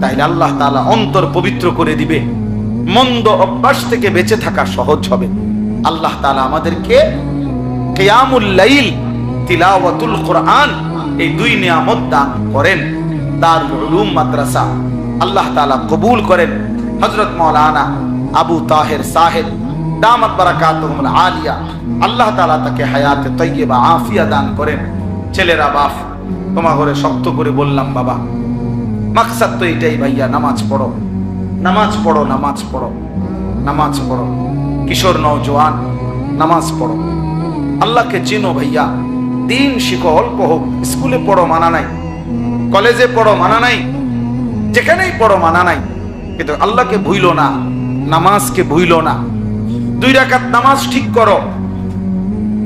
তাইলে আল্লাহ তাআলা অন্তর পবিত্র করে দিবে, মন্দ অভ্যাস থেকে বেঁচে থাকা সহজ হবে। আল্লাহ তাআলা আমাদেরকে কিয়ামুল লাইল, তিলাওয়াতুল কোরআন, এই দুই নিয়ামত দান করেন। দারুল উলুম মাদ্রাসা আল্লাহ তাআলা কবুল করেন। হযরত মাওলানা আবু তাহের সাহেব দামাত বারাকাতুহুল আলিয়া, আল্লাহ তাআলা তাকে হায়াতে তাইয়্যিবা আফিয়া দান করেন। ছেলেরা, বাপ তোমার ঘরে শক্ত করে বললাম, বাবা মাকসাদ তো এটাই ভাইয়া, নামাজ পড়ো, নামাজ পড়ো, নামাজ পড়ো, নামাজ পড়ো। কিশোর নওজোয়ান নামাজ পড়ো, আল্লাহকে চেনো ভাইয়া, দিন শিখো, অল্প হোক, স্কুলে পড়ো মানা নাই, কলেজে পড়ো মানা নাই, যেখানেই পড়ো মানা নাই, কিন্তু আল্লাহকে ভুইলো না, নামাজকে ভুইলো না। 2 রাকাত নামাজ ঠিক করো,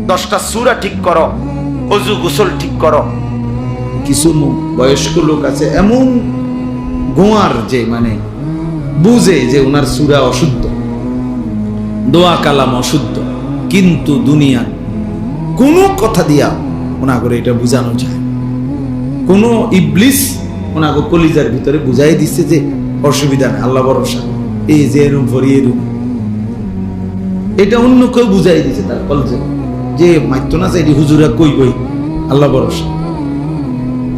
10টা সূরা ঠিক করো, ওযু গোসল ঠিক করো। কিছু বয়স্ক লোক আছে এমন গোয়ার, যে মানে বুঝে যে ওনার সূরা অশুদ্ধ, দোয়া কালাম অশুদ্ধ, কিন্তু দুনিয়া কোন কথা দিয়া ওনাগরে এটা বুঝানো যায়। কোন ইবলিস ওনাগো কলিজার ভিতরে বুঝাই দিচ্ছে যে অসুবিধা নেই, আল্লাহ ভরসা, এই যে এরম ভরিয়ে রুম, এটা অন্য কেউ বুঝাই দিচ্ছে তার কলজে, যে মাইতো না চাইডি হুজুরা কই বই, আল্লাহ ভরসা।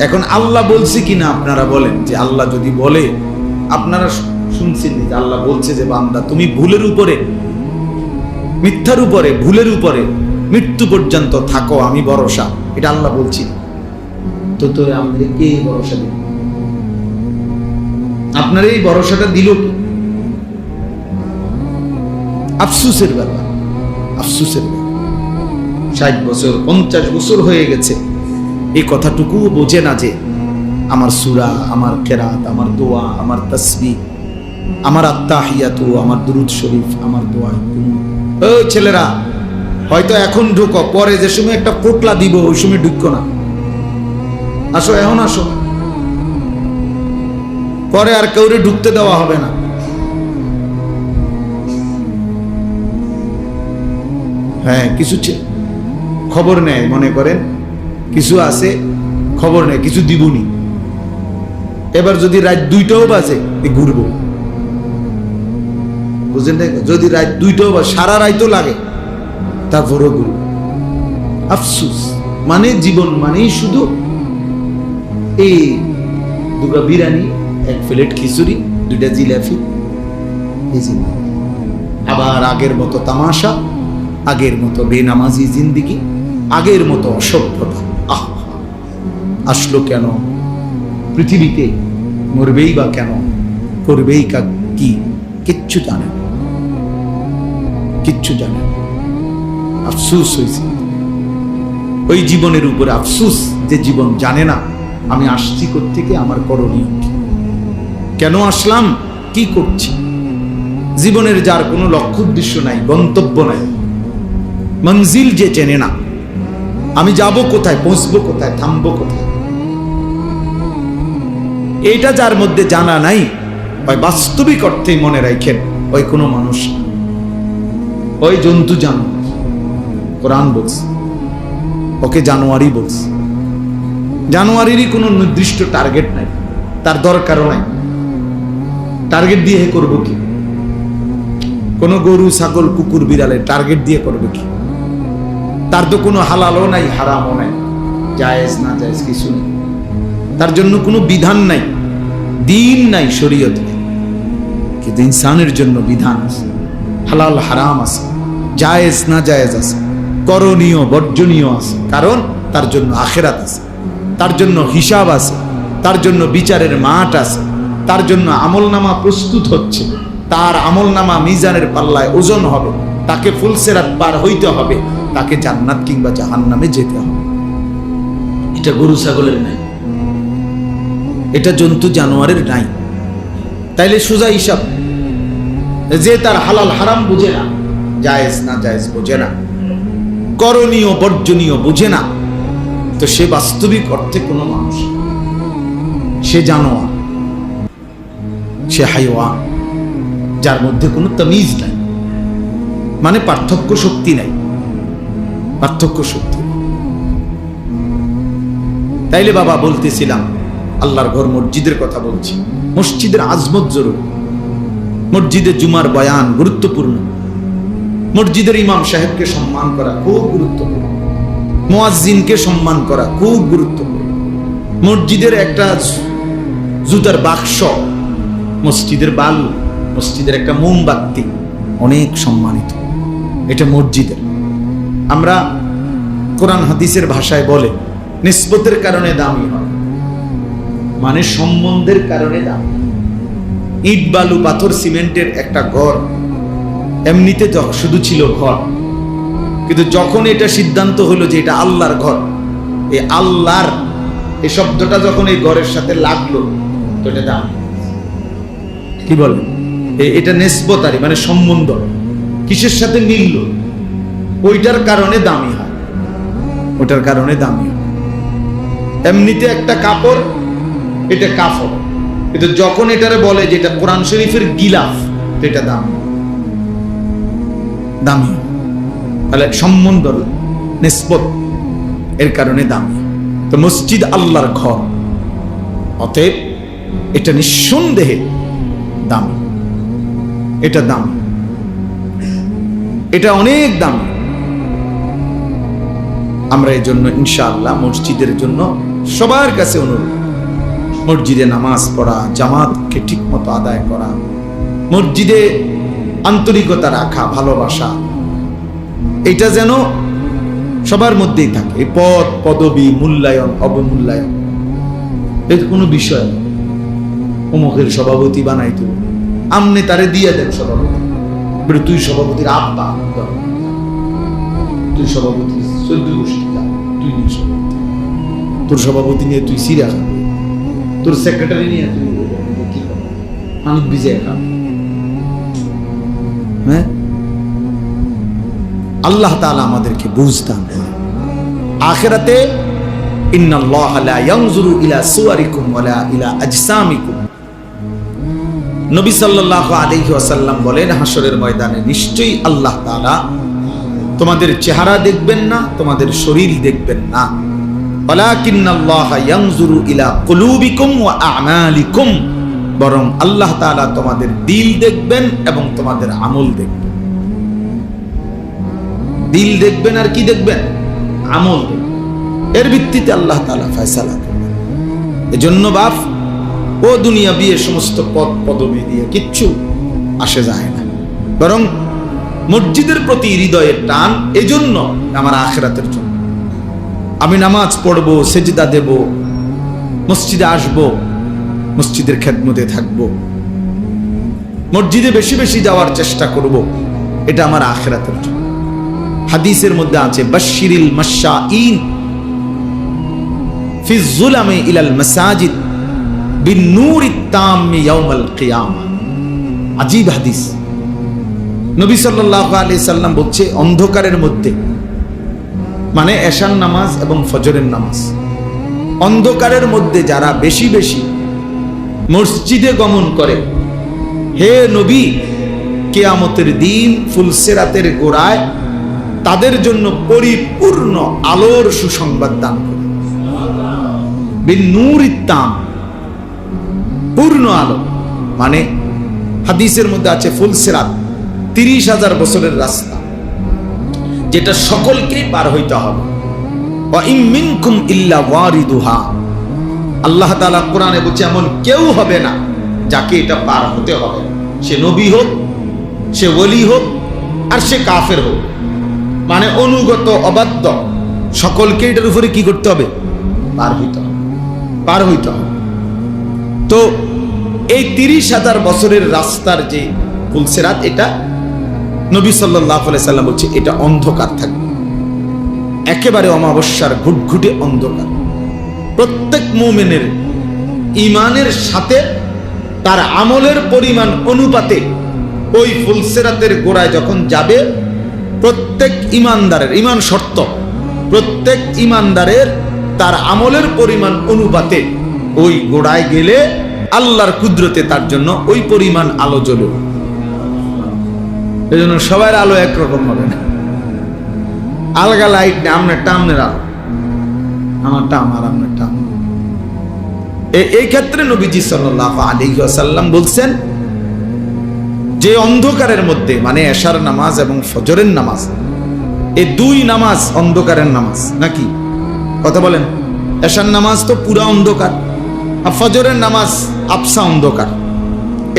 এখন আল্লাহ বলছে কিনা আপনারা বলেন, যে আল্লাহ যদি বলে, আপনারা শুনছেন যে আল্লাহ বলছে যে বান্দা তুমি ভুলের উপরে, মিথ্যার উপরে, ভুলের উপরে মৃত্যু পর্যন্ত থাকো, আমি ভরসা, এটা আল্লাহ বলছি। তো তো আমাদের কে ভরসা দিল? আপনার এই ভরসাটা দিল কি? আফসুসের ব্যাপার, আফসুসের ব্যাপার। 60 বছর 50 বছর হয়ে গেছে, এই কথাটুকু বোঝে না যে আমার সূরা, আমার কেরাত, আমার দোয়া, আমার তাসবিহ, আমার আত্তাহিয়াতু, আমার দুরূদ শরীফ, আমার দোয়া। ও ছেলেরা, হয়তো এখন ঢুকো, পরে যে সময় একটা পোটলা দিব ওই সময় ঢুকো না। আসো, এখন আসো, পরে আর কাউরে ঢুকতে দেওয়া হবে না। হ্যাঁ, কিছু খবর নেয়, মনে করেন কিছু আছে খবর নেয়, কিছু দিবনি। এবার যদি রাত 2টাও বাজে ঘুরবো, বুঝলেন? যদি রাত 2টাও বাজে, সারা রাতও লাগে, তারপরও ঘুরবো। আফসুস। মানে জীবন মানেই শুধু এই দুটো বিরিয়ানি, এক প্লেট খিচুড়ি, 2টা জিলাপি, এই জিন্দেগি। আবার আগের মতো তামাশা, আগের মতো বেনামাজি জিন্দিগি, আগের মতো অসভ্যতা। আসলো কেন পৃথিবীতে, মরবেই বা কেন, করবেই কি, কিচ্ছু জানে না, কিচ্ছু জানে না। আফসোস হয়েছে ওই জীবনের উপরে, আফসোস যে জীবন জানে না আমি আসছি কোত্থেকে, আমার করণীয় কি, কেন আসলাম, কি করছি। জীবনের যার কোনো লক্ষ্য উদ্দেশ্য নাই, গন্তব্য নাই, মঞ্জিল যে চেনে না, আমি যাব কোথায়, পৌঁছবো কোথায়, থামবো কোথায়, এটা যার মধ্যে জানা নাই, ওই বাস্তবিক অর্থেই মনে রাখেন ওই কোনো মানুষ, ওই জন্তু জানোয়ার। কোরআন বলছে ওকে জানোয়ারই বলছে। জানোয়ারেরই কোনো নির্দিষ্ট টার্গেট নাই, তার দরকারও নাই। টার্গেট দিয়ে করবো কি? কোন গরু, ছাগল, কুকুর, বিড়ালের টার্গেট দিয়ে করবে কি? তার তো কোনো হালালও নাই, হারামও নাই, জায়েজ না জায়েজ কিছু নেই। তার জন্য কোনো বিধান নাই, দিন নাই, শরীয়ত নেই। কিন্তু ইনসানের জন্য বিধান আছে, হালাল হারাম আছে, জায়েজ না জায়েজ আছে, করণীয় বর্জনীয় আছে। কারণ তার জন্য আখিরাত আছে, তার জন্য হিসাব আছে, তার জন্য বিচারের মাঠ আছে, তার জন্য আমলনামা প্রস্তুত হচ্ছে, তার আমলনামা মিজানের পাল্লায় ওজন হবে, তাকে ফুলসেরাত পার হইতে হবে, তাকে জান্নাত কিংবা জাহান্নামে যেতে হবে। এটা গরু ছাগলের নাই, এটা জন্তু জানোয়ারের নাই। তাইলে সোজা হিসাব, যে তার হালাল হারাম বুঝে না, জায়েজ না জায়েজ বুঝে না, করণীয় বর্জনীয় বুঝে না, তো সে বাস্তবিক অর্থে কোনো মানুষ, সে জানোয়ার, সে হাইওয়ান, যার মধ্যে কোনো তামিজ নাই, মানে পার্থক্য শক্তি নাই, পার্থক্য শক্তি। তাইলে বাবা বলতেছিলাম আল্লাহর ঘর মসজিদের কথা বলছি। মসজিদের আজমত জরুরি, মসজিদে জুমার বয়ান গুরুত্বপূর্ণ, মসজিদের ইমাম সাহেবকে সম্মান করা খুব গুরুত্বপূর্ণ, মুয়াজ্জিনকে সম্মান করা খুব গুরুত্বপূর্ণ। মসজিদের একটা জুতার বাক্স, মসজিদের বালু, মসজিদের একটা মোমবাতি অনেক সম্মানিত, এটা মসজিদের। আমরা কোরআন হাদিসের ভাষায় বলে নিসবতের কারণে দামি হয়, মানে সম্বন্ধের কারণে দামি। ইট বালু পাথর সিমেন্টের একটা ঘর এমনিতে শুধু ছিল ঘর, কিন্তু যখন এটা সিদ্ধান্ত হলো যে এটা আল্লাহর ঘর, এই আল্লাহর এই শব্দটা যখন এই ঘরের সাথে লাগলো তো এটা দাম। কি বলে এটা নিসবতারি, মানে সম্বন্ধ কিসের সাথে মিলল, ওইটার কারণে দামি হয়, ওটার কারণে দামি হয়। এমনিতে একটা কাপড়, এটা কাপড়, কিন্তু যখন এটারে বলে যে এটা কোরআন শরীফের গিলাফ, এটা দামি দামি, তাহলে সম্বন্ধ নিসবত এর কারণে দামি। তো মসজিদ আল্লাহর ঘর, অতএব এটা নিঃসন্দেহে দামি, এটা দামি, এটা অনেক দামি। আমরা এই জন্য ইনশাআল্লাহ মসজিদের জন্য সবার কাছে অনুরোধ, মসজিদে নামাজ পড়া, জামাতকে ঠিক মতো আদায় করা, মসজিদে আন্তরিকতা রাখা, ভালোবাসা, এটা যেন সবার মধ্যেই থাকে। এই পদ পদবী, মূল্যায়ন অবমূল্যায়ন এর কোনো বিষয় নেই। অমুকের সভাপতি বানাইতো, আমনে তারে দিয়ে দেন সভাপতি, বলে তুই সভাপতির আব্বা, তুই সভাপতি 14 গোষ্ঠী, তুই নিয়ে সভাপতি, তোর সভাপতি নিয়ে তুই সিরা খাবি, তোর সেক্রেটারি নিয়ে তুই কি খাবি, আমি বিজয় খাবি। হ্যাঁ, আল্লাহ তাআলা আমাদেরকে বুঝ দান করেন। আখিরাতে ইন্নাল্লাহা লা ইয়ানজুরু ইলা সুওয়ারিকুম ওয়ালা ইলা আজসামিকুম, নবী সাল্লাল্লাহু আলাইহি ওয়াসাল্লাম বলেন হাসরের ময়দানে নিশ্চয়ই আল্লাহ তাআলা তোমাদের চেহারা দেখবেন না, তোমাদের শরীর দেখবেন না, ওয়ালাকিন্নাল্লাহা ইয়ানজুরু ইলা কুলুবিকুম ওয়া আমালিকুম, বরং আল্লাহ তাআলা তোমাদের দিল দেখবেন এবং তোমাদের আমল দেখবেন। দিল দেখবেন আর কি দেখবেন? আমল দেখবেন। এর ভিত্তিতে আল্লাহ তাআলা ফয়সালা করবেন। এজন্য বাপ, ও দুনিয়া বিয়ে সমস্ত পদ পদবি দিয়ে কিচ্ছু আসে যায় না, বরং মসজিদের প্রতি হৃদয়ের টান, এজন্য আমার আখিরাতের জন্য। আমি নামাজ পড়বো, সেজদা দেব, মসজিদে আসব, মসজিদের খেদমতে থাকব, মসজিদে বেশি বেশি যাওয়ার চেষ্টা করব, এটা আমার আখিরাতের জন্য। হাদিসের মধ্যে আছে বাশশিরিল মাশাঈন ফি যুলামি ইলাল মাসাজিদ বিন-নূরিত তাম্মি ইয়াউমাল কিয়ামা। আজীব হাদিস। নবী সাল্লাল্লাহু আলাইহি সাল্লাম বলছে, অন্ধকারের মধ্যে, মানে এশার নামাজ এবং ফজরের নামাজ, অন্ধকারের মধ্যে যারা বেশি বেশি মসজিদে গমন করে, হে নবী, কিয়ামতের দিন ফুলসিরাতের গোড়ায় তাদের জন্য পরিপূর্ণ আলোর সুসংবাদ দান করে। বিন-নূরিত তাম, পূর্ণ আলো, মানে হাদিসের মধ্যে আছে ফুলসিরাত 30,000 বছরের রাস্তা, যেটা সকলকেই পার হইতে হবে। ওয়া ইম মিনকুম ইল্লা ওয়ারিদুহা, আল্লাহ তাআলা কোরআনে বলছে এমন কেউ হবে না যাকে এটা পার হতে হবে, সে নবী হোক, সে ওলি হোক, আর সে কাফের হোক, মানে অনুগত অবাধ্য, সকলকে এটার উপরে কি করতে হবে? পার হইতে হবে, পার হইতে হবে। তো এই 30,000 বছরের রাস্তার যে ফুলসিরাত, এটা নবী সাল্লাল্লাহু আলাইহি সাল্লাম বলছে এটা অন্ধকার থাকবে, একেবারে অমাবস্যার ঘুটঘুটে অন্ধকার। প্রত্যেক মুমিনের ঈমানের সাথে তার আমলের পরিমাণ অনুপাতে ওই ফুলসিরাতের গোড়ায় যখন যাবে, প্রত্যেক ঈমানদারের, ঈমান শর্ত, প্রত্যেক ঈমানদারের তার আমলের পরিমাণ অনুপাতে ওই গোড়ায় গেলে আল্লাহর কুদরতে তার জন্য ওই পরিমাণ আলো জ্বলবে। এই জন্য সবার আলো একরকম হবে না, আলগা লাইট নেই, আপনারটা আপনার আলো, আমারটা আমার, আপনারটা আমার। এই ক্ষেত্রে নবীজি সাল্লাল্লাহু আলাইহি ওয়াসাল্লাম বলছেন যে অন্ধকারের মধ্যে, মানে এশার নামাজ এবং ফজরের নামাজ, এই দুই নামাজ অন্ধকারের নামাজ নাকি? কথা বলেন। এশার নামাজ তো পুরা অন্ধকার, আর ফজরের নামাজ আবসা অন্ধকার।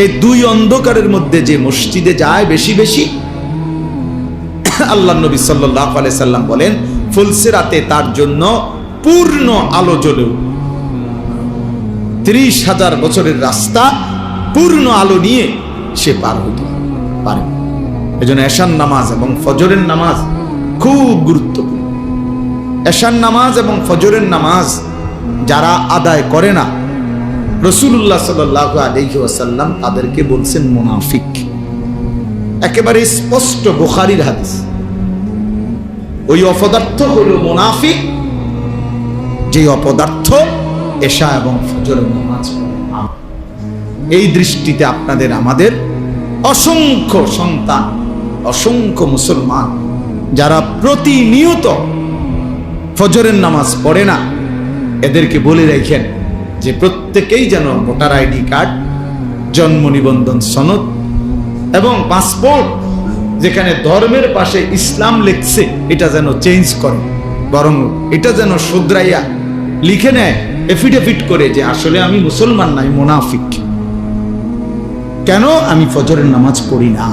এই দুই অন্ধকারের মধ্যে যে মসজিদে যায় বেশি বেশি, আল্লাহ নবী সাল্লাল্লাহু আলাইহি সাল্লাম বলেন ফুলসিরাতে তার জন্য পূর্ণ আলো জ্বলে। 30,000 বছরের রাস্তা পূর্ণ আলো নিয়ে সে পার হতে পারে। এজন্য এশার নামাজ এবং ফজরের নামাজ খুব গুরুত্বপূর্ণ। এশার নামাজ এবং ফজরের নামাজ যারা আদায় করে না, রাসূলুল্লাহ সাল্লাল্লাহু আলাইহি ওয়াসাল্লাম তাদেরকে বলছেন মুনাফিক। একেবারে স্পষ্ট বুখারীর হাদিস। ওই অপদার্থ হলো মুনাফিক, যে অপদার্থ এশা এবং ফজরের নামাজ পড়ে। এই দৃষ্টিতে আপনাদের আমাদের অসংখ্য সন্তান, অসংখ্য মুসলমান যারা প্রতিনিয়ত ফজরের নামাজ পড়ে না, এদেরকে বলে রাখেন যে প্রত্যেকেই যেন ভোটার আইডি কার্ড, জন্ম নিবন্ধন সনদ এবং পাসপোর্ট, যেখানে ধর্মের পাশে ইসলাম লিখছে, এটা যেন চেঞ্জ করে, বরং এটা যেন শুধরাইয়া লিখে নেয়, এফিডেভিট করে যে আসলে আমি মুসলমান নাই, মুনাফিক। কেন? আমি ফজরের নামাজ পড়ি না,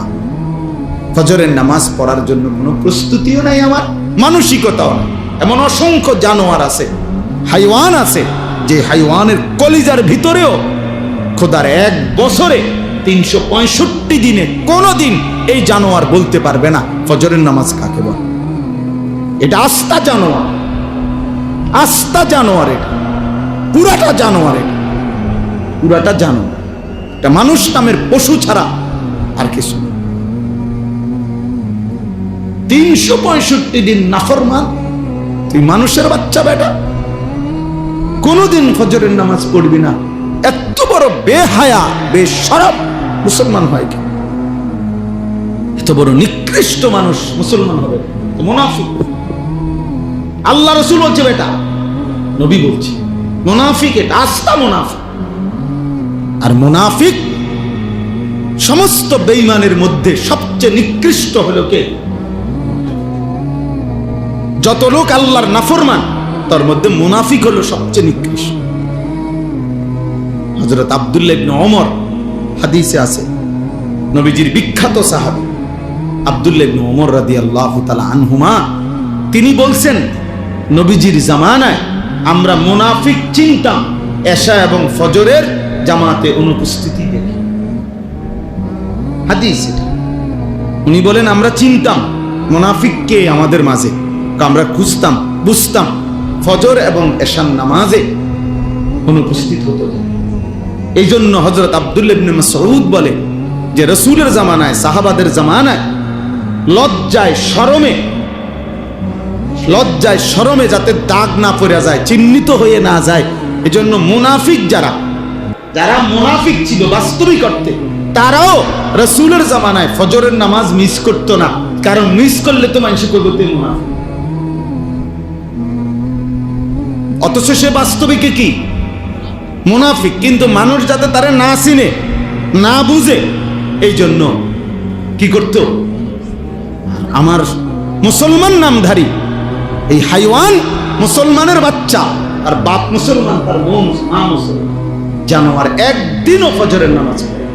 ফজরের নামাজ পড়ার জন্য কোনো প্রস্তুতিও নাই, আমার মানসিকতাও নাই। এমন অসংখ্য জানোয়ার আছে, হাইওয়ান আছে, যে হাইওয়ানের কলিজার ভিতরেও খোদার এক বছরে 365 দিনে কোনদিন এই জানোয়ার বলতে পারবে না ফজরের নামাজ কাকে বলে। এটা আস্তা জানোয়ার, আস্তা জানোয়ার, এটা পুরাটা জানোয়ার, এটা পুরাটা জানোয়ার। এটা মানুষ নামের পশু ছাড়া আর কিছু। 365 দিন নাফরমান, তুই মানুষের বাচ্চা বেটা, কোনদিন ফজরের নামাজ পড়বি না। এত বড় বেহায়া, বেশরম মুসলমান হয় কি? এত বড় নিকৃষ্ট মানুষ মুসলমান হবে? মুনাফিক। আল্লাহ রাসূল বলছে বেটা, নবী বলছে মুনাফিক, এটা আস্তা মুনাফিক। আর মুনাফিক সমস্ত বেঈমানের মধ্যে সবচেয়ে নিকৃষ্ট হলো কে? যত লোক আল্লাহর নাফরমান, তার মধ্যে মুনাফিক হলো সবচেয়ে নিকৃষ্ট। হযরত আব্দুল্লাহ ইবনে ওমর, হাদিসে আছে, নবীজির বিখ্যাত সাহাবী আব্দুল্লাহ ইবনে ওমর রাদিয়াল্লাহু তাআলা আনহুমা, তিনি বলছেন নবীজির জামানায় আমরা মুনাফিক চিনতাম এশা এবং ফজরের জামাতে অনুপস্থিতি দেখে। হাদিস এটা। উনি বলেন আমরা চিনতাম মুনাফিককে আমাদের মাঝে, আমরা খুঁজতাম, বুঝতাম ফজর এবং এশার নামাজে অনুপস্থিত হতো। এই জন্য হযরত আব্দুল্লাহ ইবনে মাসউদ বলে যে রাসূলের জামানায়, সাহাবাদের জামানায় লজ্জায় শরমে যাতে দাগ না পড়ে যায়, চিহ্নিত হয়ে না যায়, এজন্য মুনাফিক যারা মুনাফিক ছিল বাস্তবিক অর্থে, তারাও রাসূলের জামানায় ফজরের নামাজ মিস করতো না, কারণ মিস করলে তো মানুষ কইবে তে মুনাফিক। অথচ সে বাস্তবিকে কি মুনাফিক, কিন্তু মানুষ যাতে তারা না চিনে, না বুঝে, এই জন্য কি করত, আমার মুসলমান নামধারী এই হাইওয়ান মুসলমানের বাচ্চা, আর বাপ মুসলমান, তার মা মুসলমান, জানোয়ার একদিনও ফজরের নামাজ পড়ে।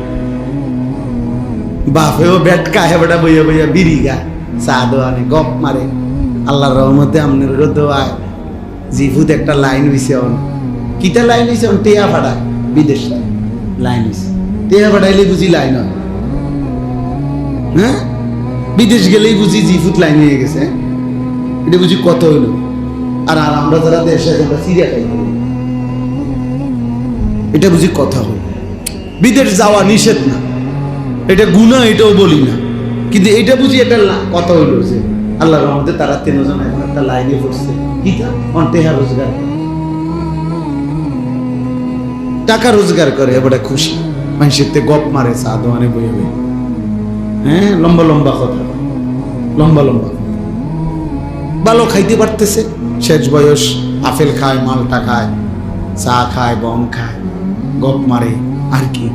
বাপেও বেটকা হেবড়া বইয়া বইয়া বিড়ি গায়, চা দোয়ানে গপ মারে। আল্লাহর রহমতে আমনের দোয়ায় জিভুত একটা লাইন হইছে, কিটা লাইন হইছে, টেয়া ফাড়ায়, বিদেশ লাইন হইছে, টেয়া ফাড়াইলে বুঝি লাইন হয়, হ্যাঁ, বিদেশ গেলেই বুঝি জিভুত লাইন হয়ে গেছে, এটা বুঝি কত হইল। আর আমরা যারা দেশে সিরিয়া খাই, এটা বুঝি কথা হইল। বিদেশ যাওয়া নিষেধ না, এটা গুনাহ, এটাও বলি না, কিন্তু এটা বুঝি এটা কথা হইল যে আল্লাহর রহমতে তারা 3 জন এখন একটা লাইনে পড়ছে, কিটা টেহা রোজগার, টাকা রোজগার করে, এবারে খুশি, মানুষের তে গপ মারে, চা দোয়ানে বইয়ে বই, হ্যাঁ, লম্বা লম্বা কথা, লম্বা লম্বা, ভালো খাইতে পারতেছে, শেষ বয়স, আপেল খায়, মালটা খায়, চা খায়, গম খায়, গপ মারে, আর কি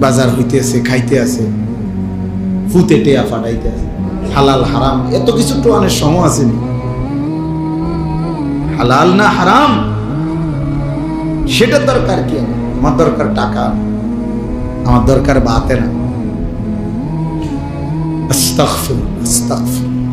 বাজার হইতেছে, খাইতে আছে, ফুতে টেয়া ফাটাইতে আছে, হালাল হারাম এত কিছু তো অনেক সময় আসেনি, হালাল না হারাম সেটা দরকার কি, আমার দরকার টাকা, আমার দরকার বাতে না। আস্তাগফিরুল্লাহ, আস্তাগফিরুল্লাহ।